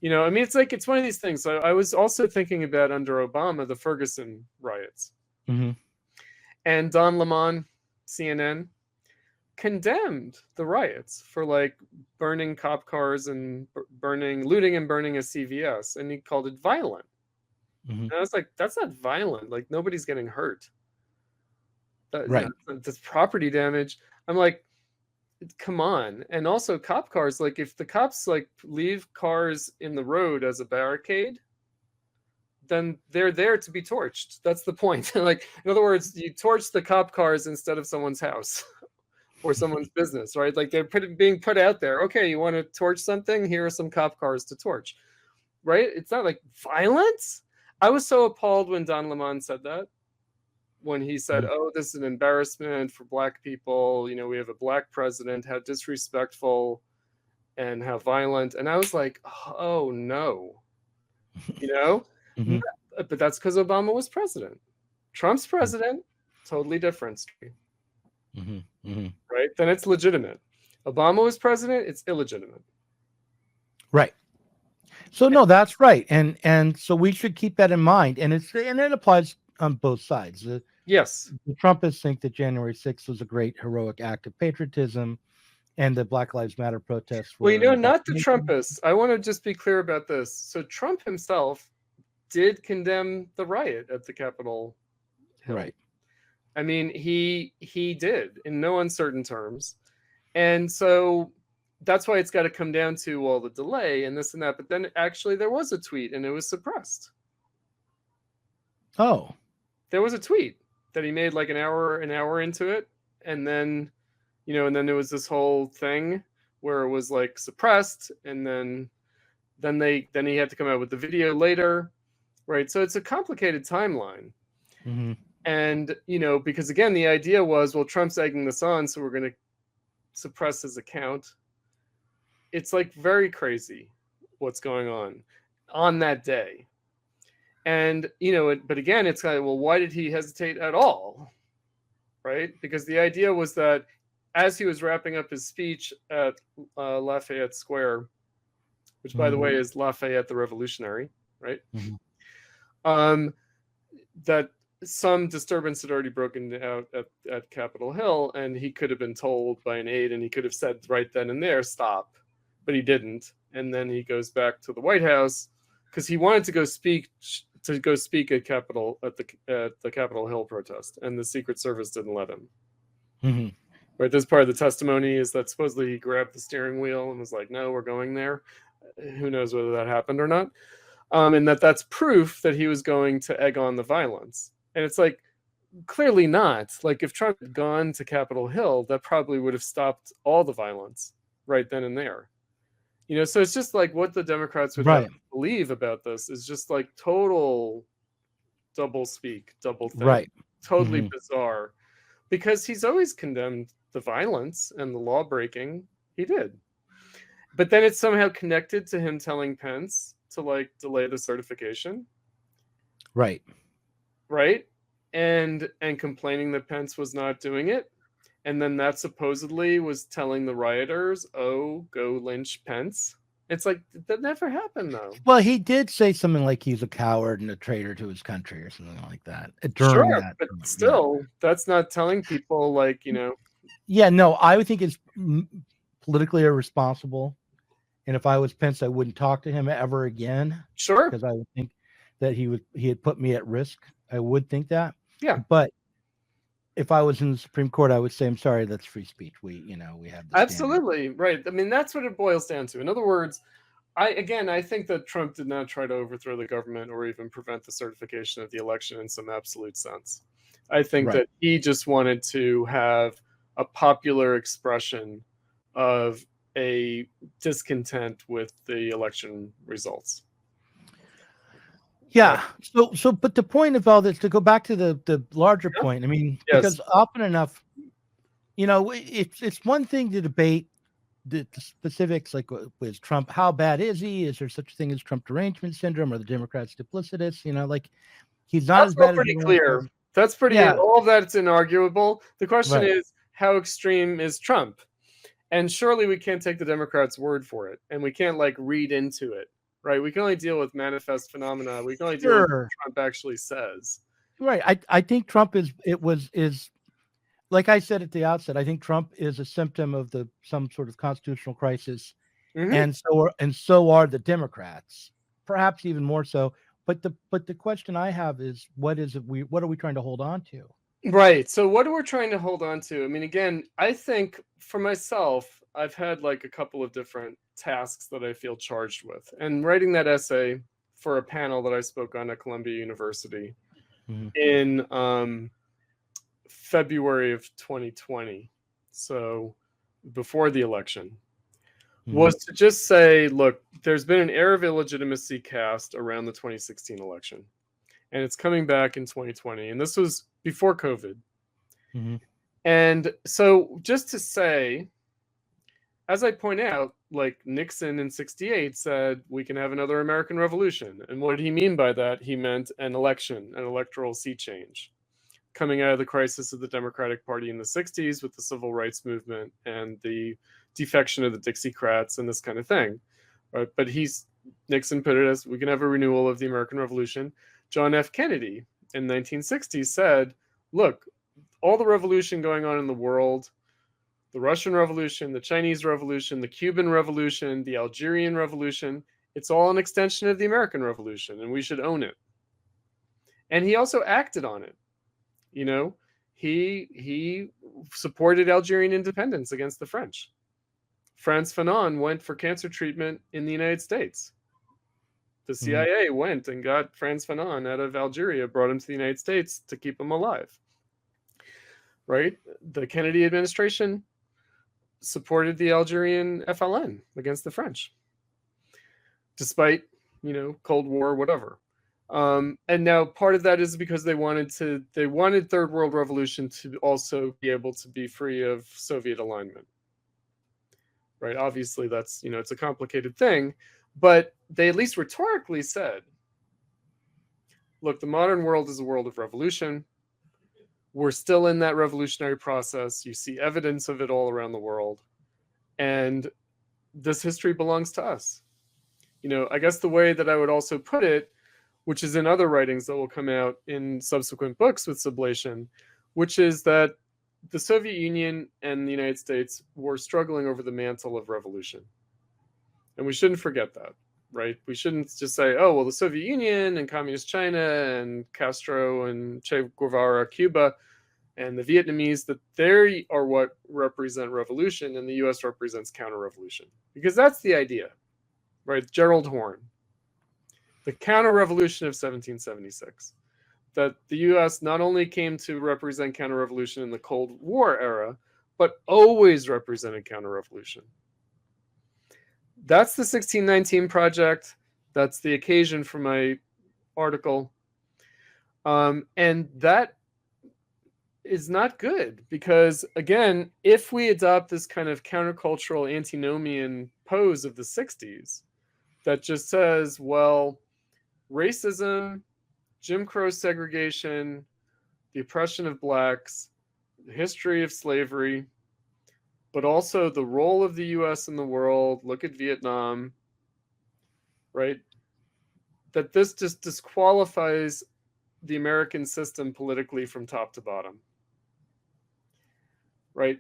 I mean, it's one of these things. I was also thinking about under Obama, the Ferguson riots.
Mm-hmm.
And Don Lemon, CNN, condemned the riots for like burning cop cars and looting and burning a CVS. And he called it violent.
Mm-hmm.
And I was like, that's not violent. Like, nobody's getting hurt.
Right.
That's property damage. I'm like, come on. And also cop cars, like if the cops like leave cars in the road as a barricade, then they're there to be torched. That's the point. Like, in other words, you torch the cop cars instead of someone's house or someone's business, right? Like they're being put out there. Okay, you want to torch something? Here are some cop cars to torch, right? It's not like violence. I was so appalled when Don Lemon said that. When he said, oh, this is an embarrassment for Black people. We have a Black president, how disrespectful and how violent. And I was like, oh, no.
Mm-hmm.
But that's because Obama was president. Trump's president, totally different story.
Mm-hmm. Mm-hmm.
Right? Then it's legitimate. Obama was president, it's illegitimate.
Right. So, no, that's right. And so we should keep that in mind. And it applies on both sides.
Yes.
The Trumpists think that January 6th was a great heroic act of patriotism, and the Black Lives Matter protests were...
Well, not the Trumpists. I want to just be clear about this. So Trump himself did condemn the riot at the Capitol Hill.
Right.
I mean, he did in no uncertain terms. And so that's why it's got to come down to, well, the delay and this and that. But then actually there was a tweet and it was suppressed.
Oh.
There was a tweet that he made like an hour into it. And then, and then there was this whole thing where it was like suppressed. And then he had to come out with the video later. Right. So it's a complicated timeline.
Mm-hmm.
And, because again, the idea was, well, Trump's egging this on, so we're going to suppress his account. It's like very crazy what's going on that day. And, but again, it's kind of, well, why did he hesitate at all? Right? Because the idea was that as he was wrapping up his speech at Lafayette Square, which, by the way, is Lafayette the Revolutionary, right?
Mm-hmm.
That some disturbance had already broken out at Capitol Hill, and he could have been told by an aide, and he could have said right then and there, stop, but he didn't. And then he goes back to the White House because he wanted to go speak at the Capitol Hill protest, and the Secret Service didn't let him.
Mm-hmm.
Right, this part of the testimony is that supposedly he grabbed the steering wheel and was like, "No, we're going there." Who knows whether that happened or not? And that's proof that he was going to egg on the violence. And it's like, clearly not. Like, if Trump had gone to Capitol Hill, that probably would have stopped all the violence right then and there. So it's just like what the Democrats would have
Right.
to believe about this is just like total double speak, double think,
Right.
totally
Hmm.
bizarre, because he's always condemned the violence and the law breaking. He did. But then it's somehow connected to him telling Pence to like delay the certification,
Right.
right? And complaining that Pence was not doing it. And then that supposedly was telling the rioters, "Oh, go lynch Pence." It's like that never happened though.
Well, he did say something like he's a coward and a traitor to his country or something like that during
Sure,
that.
but
Yeah.
still, that's not telling people like,
Yeah. No, I would think it's politically irresponsible. And if I was Pence, I wouldn't talk to him ever again
sure.
because I would think that he had put me at risk. I would think that.
Yeah.
But if I was in the Supreme Court, I would say, I'm sorry, that's free speech. We have the standard.
Absolutely, right. I mean, that's what it boils down to. In other words, I think that Trump did not try to overthrow the government or even prevent the certification of the election in some absolute sense. I think
Right.
that he just wanted to have a popular expression of a discontent with the election results.
Yeah. But the point of all this, to go back to the larger point, I mean,
Yes.
because often enough, it's one thing to debate the specifics, like with Trump, how bad is he? Is there such a thing as Trump derangement syndrome? Or the Democrats duplicitous? Like he's not
That's
as
all
bad as
pretty
everyone
clear.
says.
That's pretty.
Yeah.
All of that's inarguable. The question
Right.
is, how extreme is Trump? And surely we can't take the Democrats' word for it, and we can't like read into it, right? We can only deal with manifest phenomena. We can only deal with what Trump actually says.
Right. I think Trump is like I said at the outset, I think Trump is a symptom of some sort of constitutional crisis,
Mm-hmm.
and so are the Democrats, perhaps even more so. But the question I have is, what are we trying to hold on to?
Right. So what are we trying to hold on to? I mean, again, I think for myself, I've had like a couple of different tasks that I feel charged with. And writing that essay for a panel that I spoke on at Columbia University in February of 2020, so before the election, was to just say, look, there's been an air of illegitimacy cast around the 2016 election, and it's coming back in 2020. And this was before COVID. And so just to say, as I point out, like Nixon in 68 said, we can have another American Revolution. And what did he mean by that? He meant an election, an electoral sea change, coming out of the crisis of the Democratic Party in the 60s with the civil rights movement and the defection of the Dixiecrats and this kind of thing. Right? But Nixon put it as, we can have a renewal of the American Revolution. John F. Kennedy in 1960 said, look, all the revolution going on in the world, the Russian Revolution, the Chinese Revolution, the Cuban Revolution, the Algerian Revolution, it's all an extension of the American Revolution, and we should own it. And he also acted on it. He supported Algerian independence against the French. Frantz Fanon went for cancer treatment in the United States. The CIA went and got Frantz Fanon out of Algeria, brought him to the United States to keep him alive. Right? The Kennedy administration supported the Algerian FLN against the French, despite, Cold War, whatever. And now part of that is because they wanted Third World Revolution to also be able to be free of Soviet alignment. Right? Obviously, that's, it's a complicated thing, but they at least rhetorically said, look, the modern world is a world of revolution. We're still in that revolutionary process. You see evidence of it all around the world. And this history belongs to us. I guess the way that I would also put it, which is in other writings that will come out in subsequent books with Sublation, which is that the Soviet Union and the United States were struggling over the mantle of revolution. And we shouldn't forget that, right? We shouldn't just say, oh, well, the Soviet Union and Communist China and Castro and Che Guevara, Cuba, and the Vietnamese, that they are what represent revolution, and the US represents counter-revolution. Because that's the idea, right? Gerald Horne. The counter-revolution of 1776. that the US not only came to represent counter-revolution in the Cold War era, but always represented counter-revolution. That's the 1619 project. That's the occasion for my article. And that is not good because, again, if we adopt this kind of countercultural antinomian pose of the 60s that just says, well, racism, Jim Crow segregation, the oppression of blacks, the history of slavery, but also the role of the US in the world, look at Vietnam, right? That this just disqualifies the American system politically from top to bottom, right?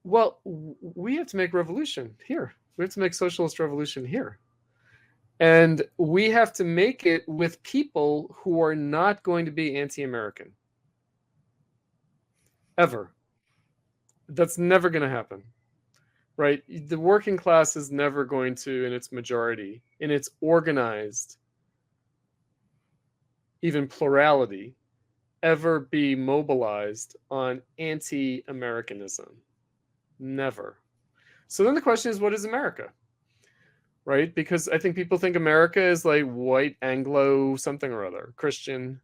Well, we have to make revolution here. We have to make socialist revolution here. And we have to make it with people who are not going to be anti-American. Ever. That's never going to happen, right? The working class is never going to, in its majority, in its organized, even plurality, ever be mobilized on anti-Americanism. Never. So then the question is, what is America? Right? Because I think people think America is like white, Anglo, something or other, Christian.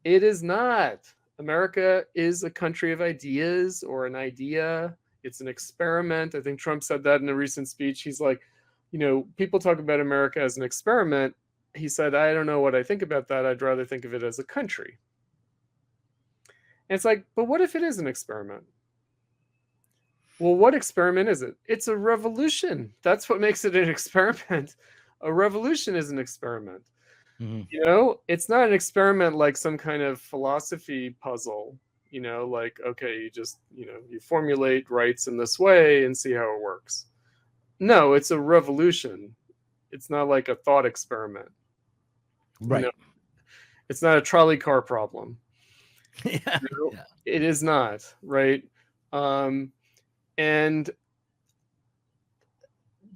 It is not. America is a country of ideas or an idea. It's an experiment. I think Trump said that in a recent speech. He's like, people talk about America as an experiment. He said, I don't know what I think about that. I'd rather think of it as a country. And it's like, but what if it is an experiment? Well, what experiment is it? It's a revolution. That's what makes it an experiment. A revolution is an experiment. Mm-hmm. It's not an experiment like some kind of philosophy puzzle, like, okay, you just, you formulate rights in this way and see how it works. No, it's a revolution. It's not like a thought experiment.
Right.
It's not a trolley car problem.
Yeah.
Yeah. It is not, right? And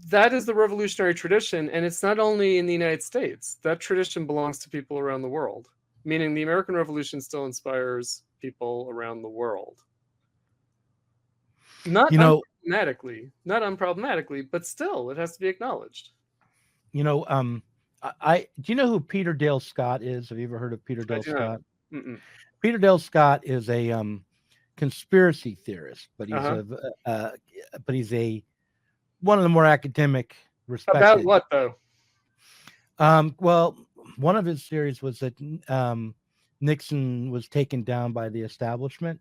that is the revolutionary tradition. And it's not only in the United States. That tradition belongs to people around the world, meaning the American Revolution still inspires people around the world. Not unproblematically, but still, it has to be acknowledged.
Do you know who Peter Dale Scott is? Have you ever heard of Peter Dale Scott? Peter Dale Scott is a conspiracy theorist, but he's one of the more academic respected.
About what though?
Well, one of his theories was that Nixon was taken down by the establishment.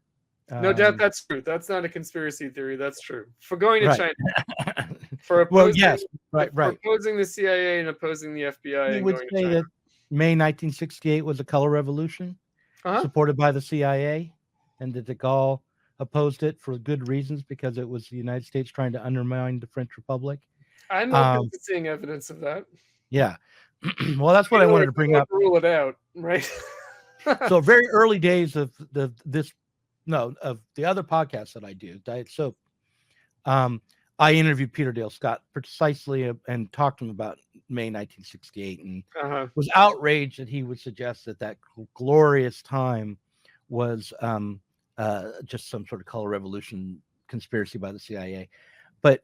No doubt that's true. That's not a conspiracy theory. That's true. For going to China. For opposing, opposing the CIA and opposing the FBI.
He would say that May 1968 was a color revolution supported by the CIA, and that de Gaulle opposed it for good reasons because it was the United States trying to undermine the French Republic.
I'm open to seeing evidence of that.
Yeah. Well, that's what I wanted to bring up.
Rule it out, right?
So very early days of the other podcasts that I do, Diet Soap, I interviewed Peter Dale Scott precisely and talked to him about May 1968 and was outraged that he would suggest that glorious time was just some sort of color revolution conspiracy by the CIA. But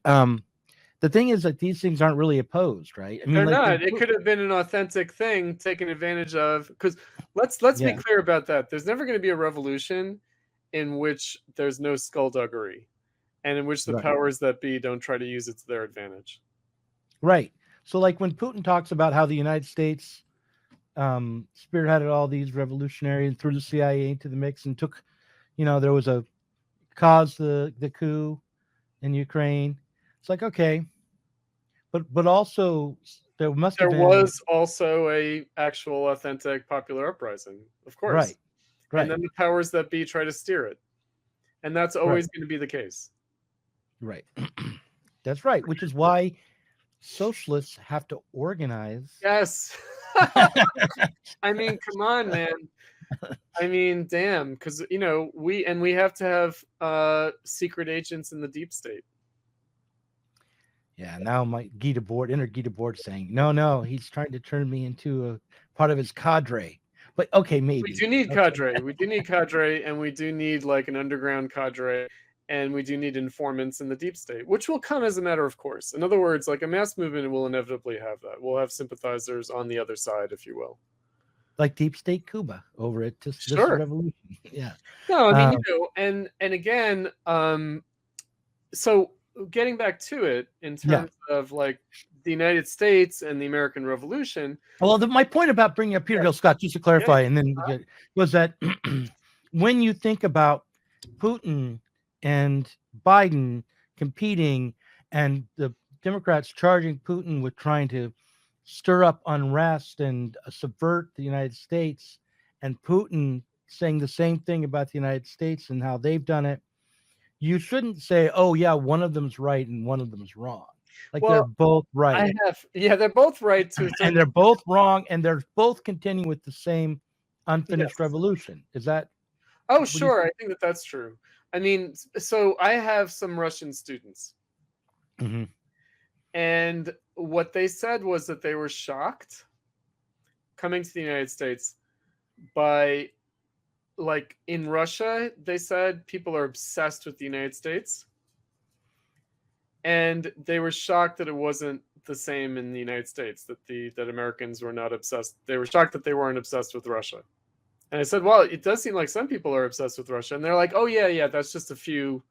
the thing is that these things aren't really opposed, right?
I mean, they're not. It could have been an authentic thing taken advantage of. Because let's be clear about that. There's never going to be a revolution in which there's no skullduggery, and in which the powers that be don't try to use it to their advantage.
Right. So, like when Putin talks about how the United States spearheaded all these revolutionaries and threw the CIA into the mix and took, there was caused the coup in Ukraine. It's like, okay, but also there was
also a actual authentic popular uprising, of course. Right. And then the powers that be try to steer it. And that's always going to be the case.
Right. That's right. Which is why socialists have to organize.
Yes. I mean, come on, man. I mean, damn, because we have to have secret agents in the deep state.
Yeah, now my inner Guy Debord saying, no, he's trying to turn me into a part of his cadre. But okay, maybe.
We do need cadre. We do need cadre, and we do need like an underground cadre, and we do need informants in the deep state, which will come as a matter of course. In other words, like a mass movement will inevitably have that. We'll have sympathizers on the other side, if you will.
Like deep state Cuba over at this revolution. Yeah.
No, I mean, and again, so getting back to it in terms of like the United States and the American Revolution.
Well, my point about bringing up Peter Hill Scott, just to clarify, and then was that when you think about Putin and Biden competing and the Democrats charging Putin with trying to stir up unrest and subvert the United States, and Putin saying the same thing about the United States and how they've done it, you shouldn't say, oh, yeah, one of them's right and one of them's wrong. Like, they're both right.
They're both right too.
And they're both wrong, and they're both continuing with the same unfinished revolution. Is that?
Oh, sure. I think that's true. I mean, so I have some Russian students.
Mm-hmm.
And what they said was that they were shocked coming to the United States by, like, in Russia, they said people are obsessed with the United States. And they were shocked that it wasn't the same in the United States, that Americans were not obsessed. They were shocked that they weren't obsessed with Russia. And I said, well, it does seem like some people are obsessed with Russia. And they're like, oh, yeah, that's just a few,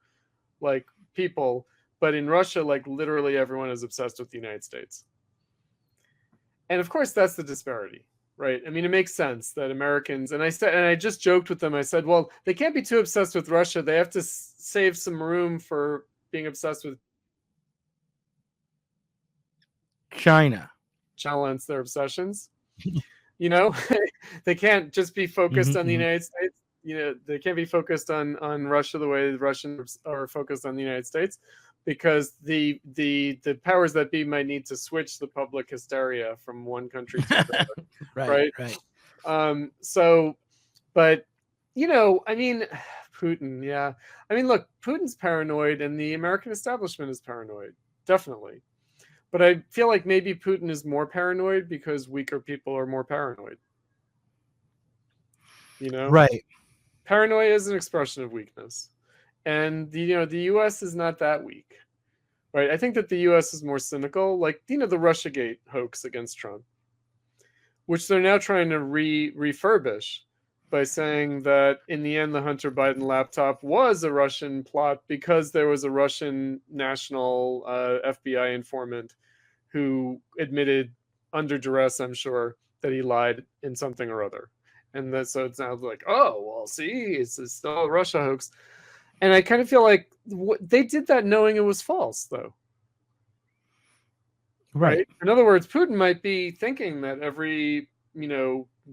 like, people. But in Russia, like, literally everyone is obsessed with the United States. And of course, that's the disparity, right? I mean, it makes sense that Americans, and I just joked with them. I said, well, they can't be too obsessed with Russia. They have to save some room for being obsessed with
China.
Challenge their obsessions. You know, they can't just be focused on the United States. You know, they can't be focused on Russia the way the Russians are focused on the United States, because the powers that be might need to switch the public hysteria from one country to another. right. So, but you know, I mean, Putin. Yeah, I mean, look, Putin's paranoid, and the American establishment is paranoid, definitely. But I feel like maybe Putin is more paranoid because weaker people are more paranoid. You know,
right?
Paranoia is an expression of weakness, and the U.S. is not that weak, right? I think that the U.S. is more cynical, like the Russiagate hoax against Trump, which they're now trying to refurbish by saying that in the end the Hunter Biden laptop was a Russian plot because there was a Russian national FBI informant who admitted under duress, I'm sure, that he lied in something or other. And so it's now like, oh, well, see, it's still a Russia hoax. And I kind of feel like they did that knowing it was false, though. Right? In other words, Putin might be thinking that every,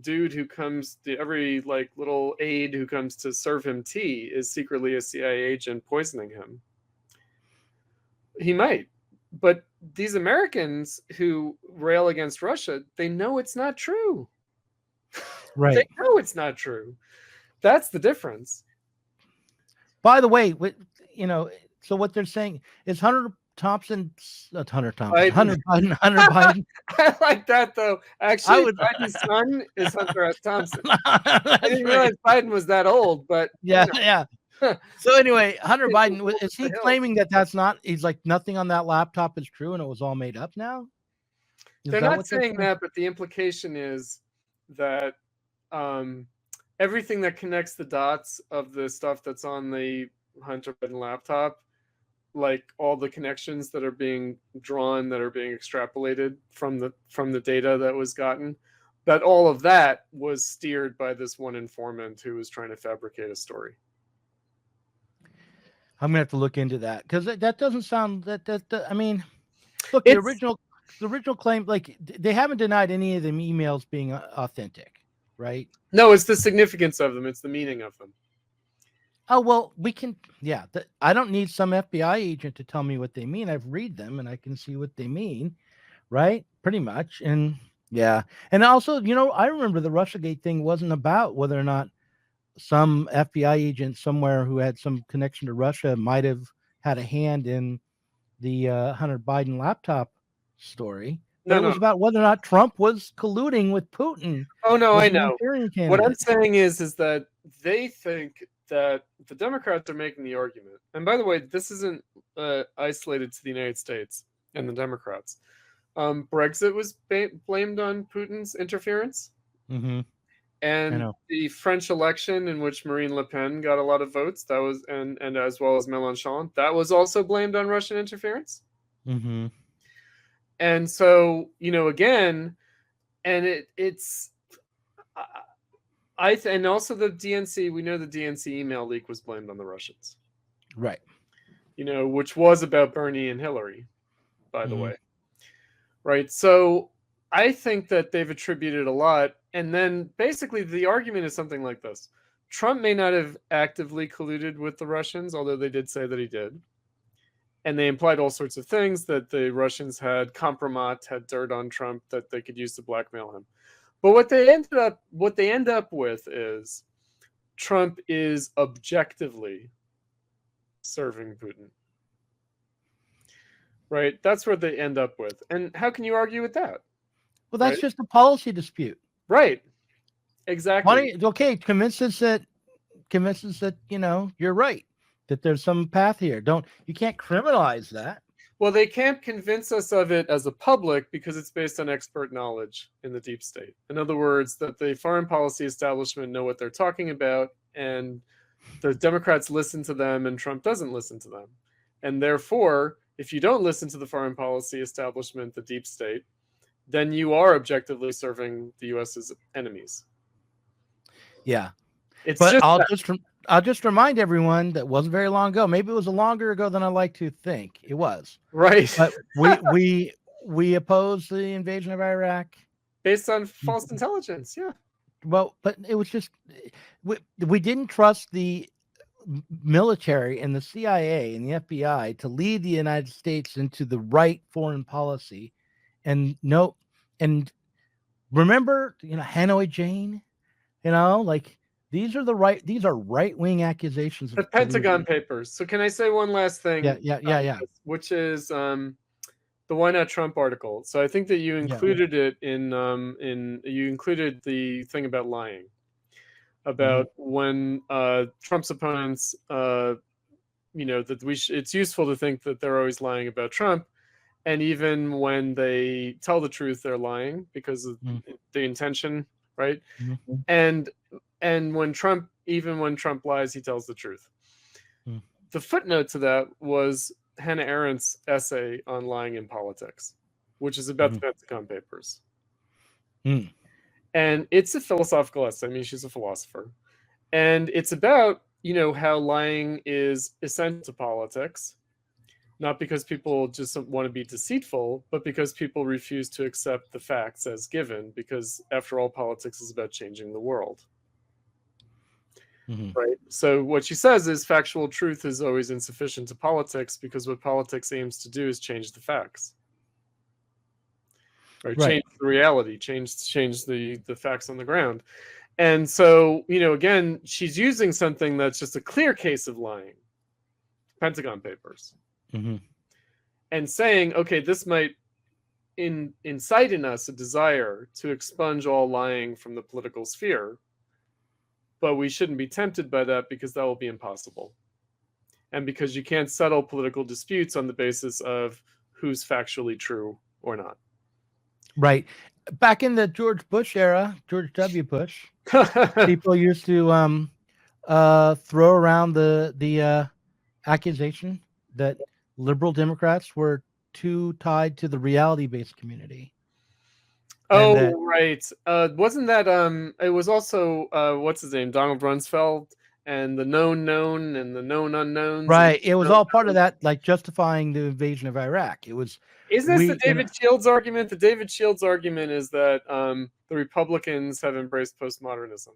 dude who comes, every like little aide who comes to serve him tea is secretly a CIA agent poisoning him. He might. But these Americans who rail against Russia, they know it's not true.
Right.
They know it's not true. That's the difference.
By the way, so what they're saying is Hunter Biden.
I like that, though. Actually, Biden's son is Hunter S. Thompson. I didn't realize Biden was that old, but
yeah. So anyway, Hunter Biden, is he claiming that that's not? He's like, nothing on that laptop is true, and it was all made up now.
They're not saying that, but the implication is that everything that connects the dots of the stuff that's on the Hunter Biden laptop, like all the connections that are being drawn, that are being extrapolated from the data that was gotten, that all of that was steered by this one informant who was trying to fabricate a story.
I'm gonna have to look into that, because that doesn't sound I mean, look, the original claim, like, they haven't denied any of them emails being authentic, right?
No, it's the significance of them. It's the meaning of them.
Oh, well, we can, I don't need some FBI agent to tell me what they mean. I've read them and I can see what they mean, right? Pretty much. And and also, I remember the Russiagate thing wasn't about whether or not some FBI agent somewhere who had some connection to Russia might have had a hand in the Hunter Biden laptop story. but
No,
it
no.
was about whether or not Trump was colluding with Putin.
Oh no,
Was
I
a
know.
Manchurian
What I'm
candidate.
saying is that they think that the Democrats are making the argument. And by the way, this isn't isolated to the United States and the Democrats. Brexit was blamed on Putin's interference,
Mm-hmm. I
and
know.
the French election in which Marine Le Pen got a lot of votes, that was and as well as Mélenchon, that was also blamed on Russian interference.
Mm-hmm.
And so, again, and it's and also the DNC. We know the DNC email leak was blamed on the Russians.
Right.
Which was about Bernie and Hillary, by the
Mm-hmm.
way. Right. So I think that they've attributed a lot. And then basically the argument is something like this: Trump may not have actively colluded with the Russians, although they did say that he did. And they implied all sorts of things, that the Russians had compromat, had dirt on Trump that they could use to blackmail him. But what they end up with is Trump is objectively serving Putin. Right? That's what they end up with. And how can you argue with that?
Well, that's
Right?
just a policy dispute.
Right. Exactly.
Okay, convince us that you're right, that there's some path here. You can't criminalize that.
Well, they can't convince us of it as a public because it's based on expert knowledge in the deep state. In other words, that the foreign policy establishment know what they're talking about, and the Democrats listen to them, and Trump doesn't listen to them. And therefore, if you don't listen to the foreign policy establishment, the deep state, then you are objectively serving the U.S.'s enemies.
Yeah.
But
I'll just remind everyone that wasn't very long ago. Maybe it was longer ago than I like to think it was.
Right.
But we opposed the invasion of Iraq
based on false intelligence. Yeah.
Well, but it was just we didn't trust the military and the CIA and the FBI to lead the United States into the right foreign policy. And remember, Hanoi Jane, these are right-wing accusations.
The Pentagon Papers. So can I say one last thing?
Yeah.
Which is the Why Not Trump article. So I think that you included it you included the thing about lying, about when Trump's opponents, that it's useful to think that they're always lying about Trump, and even when they tell the truth, they're lying because of the intention, right? And when Trump lies, he tells the truth. The footnote to that was Hannah Arendt's essay on lying in politics, which is about the Pentagon Papers. And it's a philosophical essay. I mean, she's a philosopher. And it's about, how lying is essential to politics, not because people just want to be deceitful, but because people refuse to accept the facts as given, because after all, politics is about changing the world. Right. So what she says is factual truth is always insufficient to politics, because what politics aims to do is change the facts. Right. Change the reality, change the facts on the ground. And so, again, she's using something that's just a clear case of lying, Pentagon Papers, and saying, okay, this might incite in us a desire to expunge all lying from the political sphere. But we shouldn't be tempted by that, because that will be impossible. And because you can't settle political disputes on the basis of who's factually true or not.
Right. Back in the George Bush era, George W. Bush, people used to throw around the accusation that liberal Democrats were too tied to the reality-based community.
Right. Wasn't that it was also what's his name, Donald Rumsfeld, and the known and the known unknowns.
Right. It was all part of that, justifying the invasion of Iraq. It was.
Is this the David Shields argument? The David Shields argument is that the Republicans have embraced postmodernism,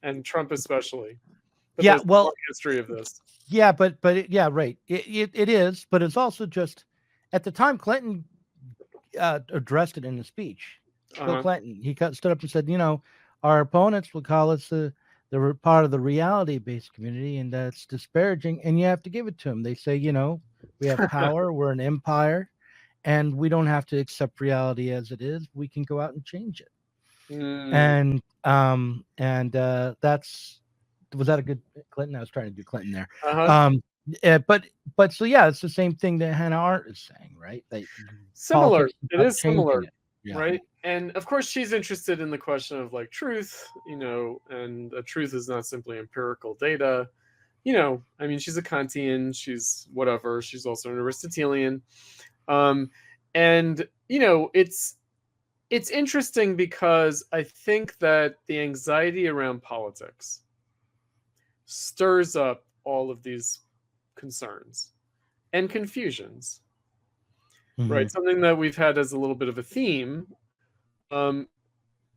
and Trump especially. But
yeah. Well,
history of this.
Yeah, but right. It is, but it's also just at the time Clinton addressed it in a speech. Bill Clinton, he stood up and said, our opponents will call us the part of the reality-based community, and that's disparaging, and you have to give it to them. They say, we have power, we're an empire, and we don't have to accept reality as it is. We can go out and change it.
Mm.
And that's was that a good Clinton? I was trying to do Clinton there.
Uh-huh.
But so yeah, it's the same thing that Hannah Arendt is saying, right? That
Similar.
politics is
It
about
is similar,
changing it. Yeah.
right? And of course, she's interested in the question of like truth, and truth is not simply empirical data. I mean, she's a Kantian, she's whatever, she's also an Aristotelian. And it's interesting because I think that the anxiety around politics stirs up all of these concerns and confusions, right? Something that we've had as a little bit of a theme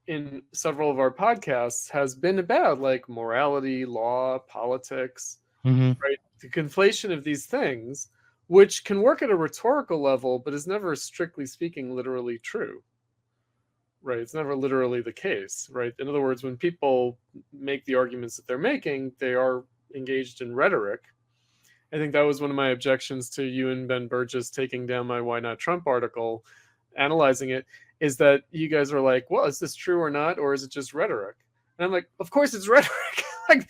in several of our podcasts has been about like morality, law, politics, right? The conflation of these things, which can work at a rhetorical level, but is never, strictly speaking, literally true. Right? It's never literally the case, right? In other words, when people make the arguments that they're making, they are engaged in rhetoric. I think that was one of my objections to you and Ben Burgess taking down my Why Not Trump article, analyzing it, is that you guys are like, well, is this true or not? Or is it just rhetoric? And I'm like, of course it's rhetoric. Like,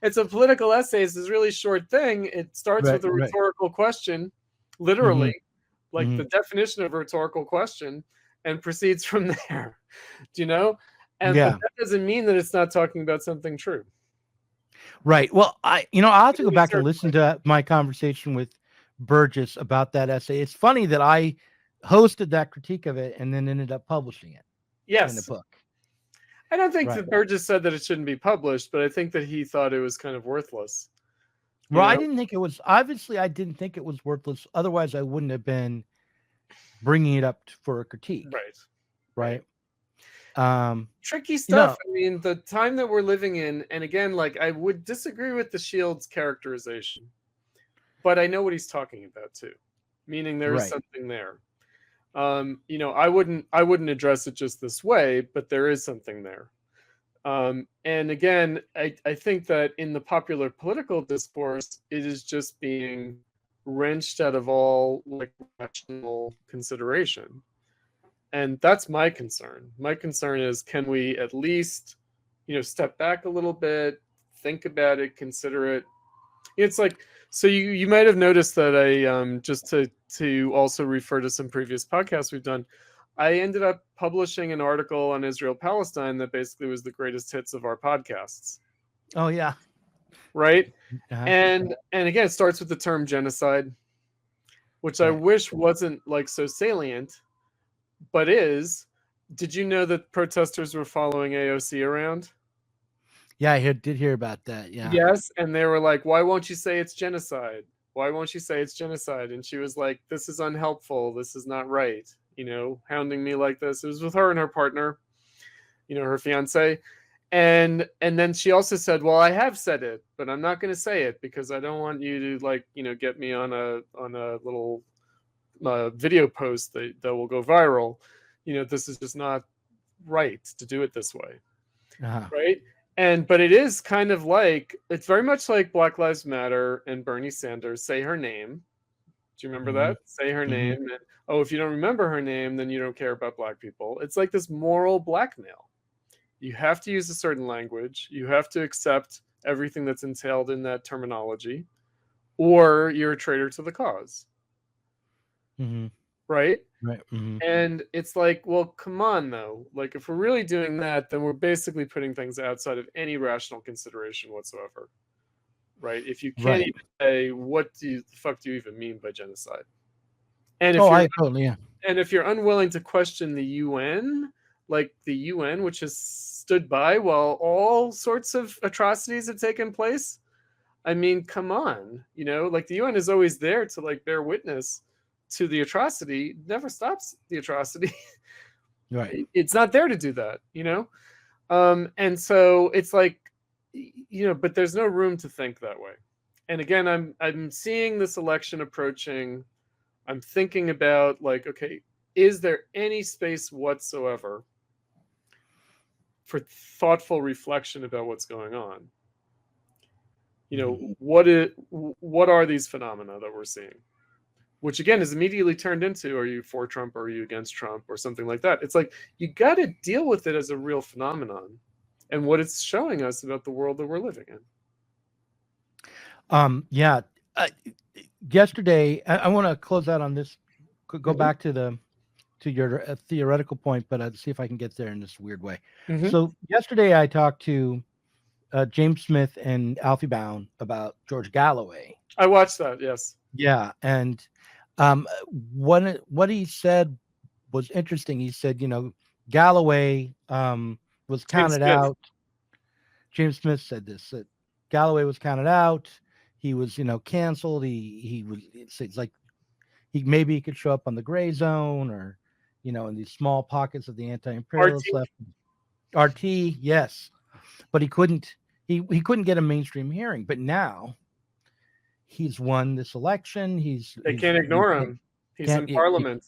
it's a political essay. It's this really short thing. It starts with a rhetorical question, literally, like the definition of a rhetorical question, and proceeds from there. Do you know? But that doesn't mean that it's not talking about something true.
Right. Well, I'll have to go back and listen to my conversation with Burgess about that essay. It's funny that I hosted that critique of it and then ended up publishing it in the book.
I don't think that Burgess said that it shouldn't be published, but I think that he thought it was kind of worthless.
Well, I didn't think it was. Obviously, I didn't think it was worthless. Otherwise, I wouldn't have been bringing it up for a critique. Right.
Tricky stuff. I mean, the time that we're living in, and again, like I would disagree with the Shields characterization, but I know what he's talking about too, meaning there is something there. I wouldn't address it just this way, but there is something there. And again, I think that in the popular political discourse, it is just being wrenched out of all like rational consideration. And that's my concern. My concern is, can we at least, step back a little bit, think about it, consider it. It's like, so you might have noticed that I just to also refer to some previous podcasts we've done, I ended up publishing an article on Israel-Palestine that basically was the greatest hits of our podcasts.
Oh yeah.
Right? And again, it starts with the term genocide, which I wish wasn't like so salient, but is. Did you know that protesters were following AOC around?
Yeah, I did hear about that. Yeah.
Yes, and they were like, "Why won't you say it's genocide? Why won't you say it's genocide?" And she was like, "This is unhelpful. This is not right." Hounding me like this. It was with her and her partner, her fiance. And then she also said, "Well, I have said it, but I'm not going to say it because I don't want you to get me on a little video post that will go viral. This is just not right to do it this way." Right? But it is kind of like, it's very much like Black Lives Matter and Bernie Sanders say her name. Do you remember that? Say her name. And, if you don't remember her name, then you don't care about Black people. It's like this moral blackmail. You have to use a certain language. You have to accept everything that's entailed in that terminology, or you're a traitor to the cause. Right?
Right.
And it's like, well, come on, though. Like, if we're really doing that, then we're basically putting things outside of any rational consideration whatsoever. Right? If you can't even say, what the fuck do you even mean by genocide? And if and if you're unwilling to question the UN, like the UN, which has stood by while all sorts of atrocities have taken place, I mean, come on. Like the UN is always there to like bear witness to the atrocity, never stops the atrocity.
Right.
It's not there to do that, and so it's like, but there's no room to think that way. And again, I'm seeing this election approaching. I'm thinking about like, okay, is there any space whatsoever for thoughtful reflection about what's going on? What are these phenomena that we're seeing? which again is immediately turned into, are you for Trump or are you against Trump or something like that? It's like, you got to deal with it as a real phenomenon and what it's showing us about the world that we're living in.
Yeah. Yesterday, I want to close out on this. Go back to your theoretical point, but I'll see if I can get there in this weird way. So yesterday I talked to James Smith and Alfie Bound about George Galloway.
I watched that, yes.
Yeah, and what he said was interesting. He said, Galloway was counted out. James Smith said this, that Galloway was counted out. He was, canceled. He was, it's like maybe he could show up on the gray zone or, in these small pockets of the anti-imperialist left. RT, yes, but he couldn't get a mainstream hearing. But now he's won this election. They
can't ignore him. He's in Parliament.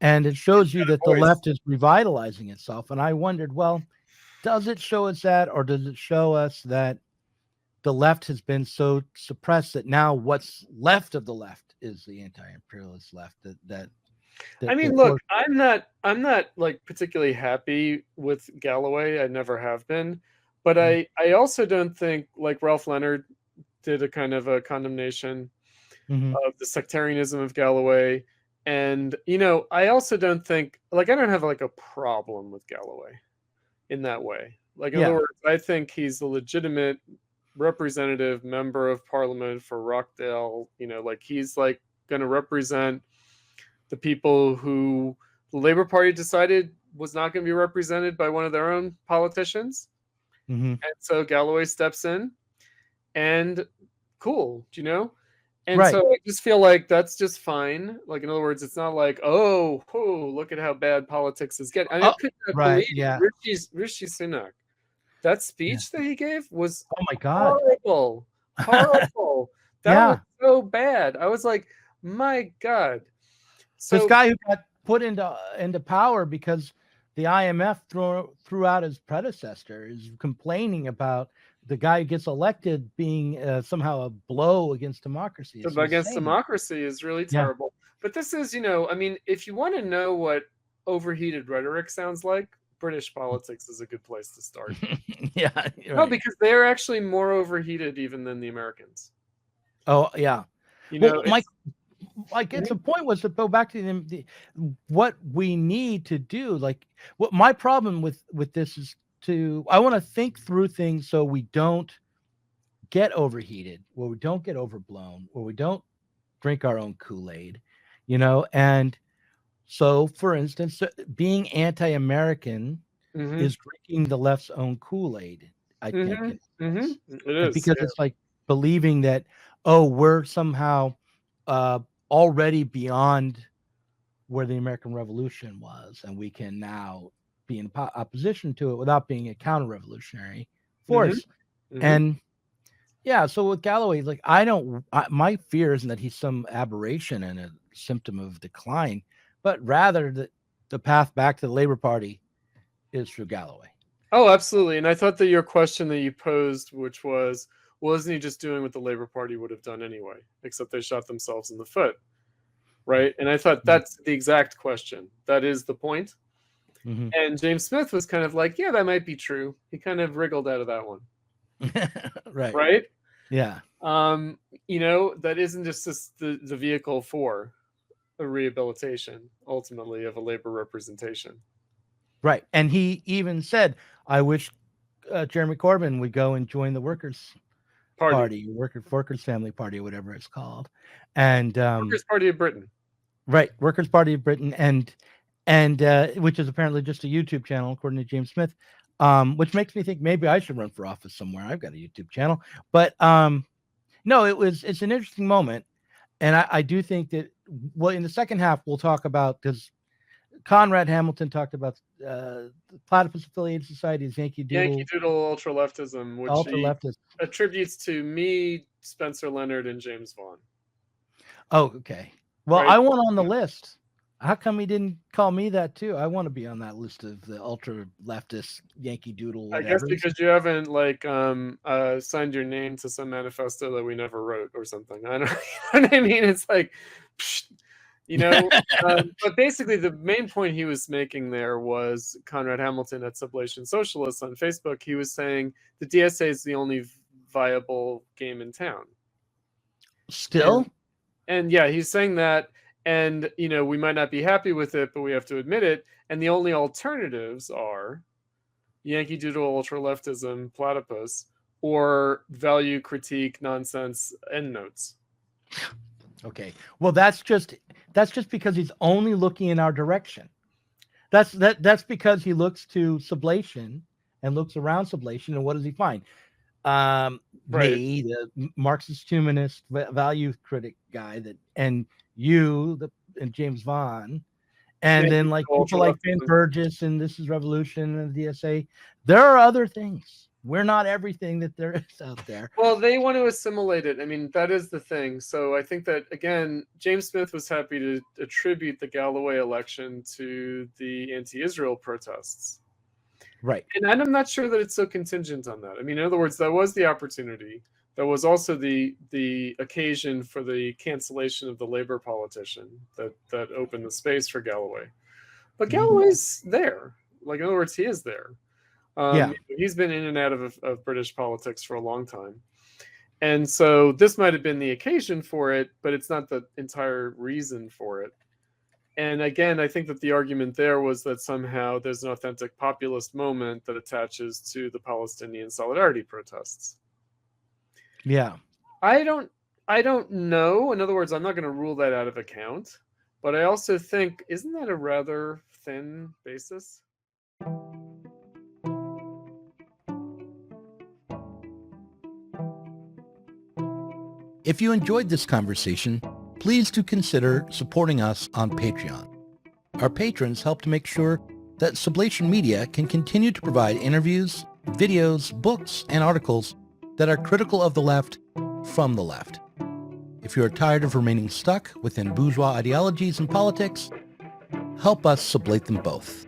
And it shows you that the left is revitalizing itself. And I wondered, well, does it show us that, or does it show us that the left has been so suppressed that now what's left of the left is the anti-imperialist left?
I mean, look, I'm not like particularly happy with Galloway. I never have been, but I also don't think, like Ralph Leonard did a kind of a condemnation of the sectarianism of Galloway. And, I also don't think, like, I don't have like a problem with Galloway in that way. Like, in other words, I think he's a legitimate representative member of Parliament for Rockdale. Like, he's like going to represent the people who the Labour Party decided was not going to be represented by one of their own politicians. And so Galloway steps in, and cool, And so I just feel like that's just fine. Like, in other words, it's not like, oh, look at how bad politics is getting. I mean, I could not believe Rishi Sunak. That speech that he gave was horrible. Horrible. That was so bad. I was like, my God. So,
this guy who got put into power because the IMF threw out his predecessor is complaining about the guy who gets elected being somehow a blow against democracy.
Against democracy is really terrible. But this is, I mean, if you want to know what overheated rhetoric sounds like, British politics is a good place to start. No, because they're actually more overheated even than the Americans.
Oh, yeah. It's a point was to go back to what we need to do. Like, what my problem with this is I want to think through things so we don't get overheated, where we don't get overblown, where we don't drink our own Kool-Aid, and so, for instance, being anti-American is drinking the left's own Kool-Aid, I think.
It is.
Because it's like believing that, we're somehow already beyond where the American Revolution was, and we can now be in opposition to it without being a counter-revolutionary force. And so with Galloway, like, my fear isn't that he's some aberration and a symptom of decline, but rather that the path back to the Labour Party is through Galloway.
Oh, absolutely. And I thought that your question that you posed, which was, wasn't he just doing what the Labour Party would have done anyway, except they shot themselves in the foot, right? And I thought that's the exact question. That is the point. And James Smith was kind of like, yeah, that might be true. He kind of wriggled out of that one. Right?
Yeah.
That isn't just the vehicle for a rehabilitation, ultimately, of a labor representation.
Right. And he even said, I wish Jeremy Corbyn would go and join the Workers' Party, Workers' Family Party, or whatever it's called. And
Workers' Party of Britain.
Right. Workers' Party of Britain. And which is apparently just a YouTube channel, according to James Smith, which makes me think maybe I should run for office somewhere. I've got a YouTube channel. But no, it's an interesting moment. And I do think that, well, in the second half, we'll talk about, because Conrad Hamilton talked about the Platypus Affiliated Society's Yankee Doodle
ultra-leftism, which he attributes to me, Spencer Leonard, and James Vaughan.
Oh, okay. Well, I want on the list. How come he didn't call me that too? I want to be on that list of the ultra leftist Yankee Doodle
I guess
whatever.
because you haven't like signed your name to some manifesto that we never wrote or something. I don't you know what I mean. It's like, psh, you know. But basically, the main point he was making there was Conrad Hamilton at Sublation Socialists on Facebook. He was saying the DSA is the only viable game in town.
Still?
And yeah, he's saying that, and we might not be happy with it, but we have to admit it. And the only alternatives are Yankee Doodle, ultra leftism, platypus, or value critique nonsense endnotes.
Okay. Well, that's just because he's only looking in our direction. That's because he looks to Sublation and looks around Sublation, and what does he find?
Right.
Me, the Marxist humanist value critic guy, and you, and James Vaughan, and
Yeah,
then like people like Ben Burgess and This Is Revolution and the DSA. There are other things. We're not everything that there is out there.
Well, they want to assimilate it. I mean, that is the thing. So I think that, again, James Smith was happy to attribute the Galloway election to the anti-Israel protests.
Right.
And I'm not sure that it's so contingent on that. I mean, in other words, that was the opportunity. That was also the occasion for the cancellation of the labor politician that opened the space for Galloway. But Galloway's there. Like, in other words, he is there.
Yeah.
He's been in and out of British politics for a long time. And so this might have been the occasion for it, but it's not the entire reason for it. And again, I think that the argument there was that somehow there's an authentic populist moment that attaches to the Palestinian solidarity protests.
Yeah.
I don't know. In other words, I'm not going to rule that out of account. But I also think, isn't that a rather thin basis?
If you enjoyed this conversation, please do consider supporting us on Patreon. Our patrons help to make sure that Sublation Media can continue to provide interviews, videos, books, and articles that are critical of the left from the left. If you are tired of remaining stuck within bourgeois ideologies and politics, help us sublate them both.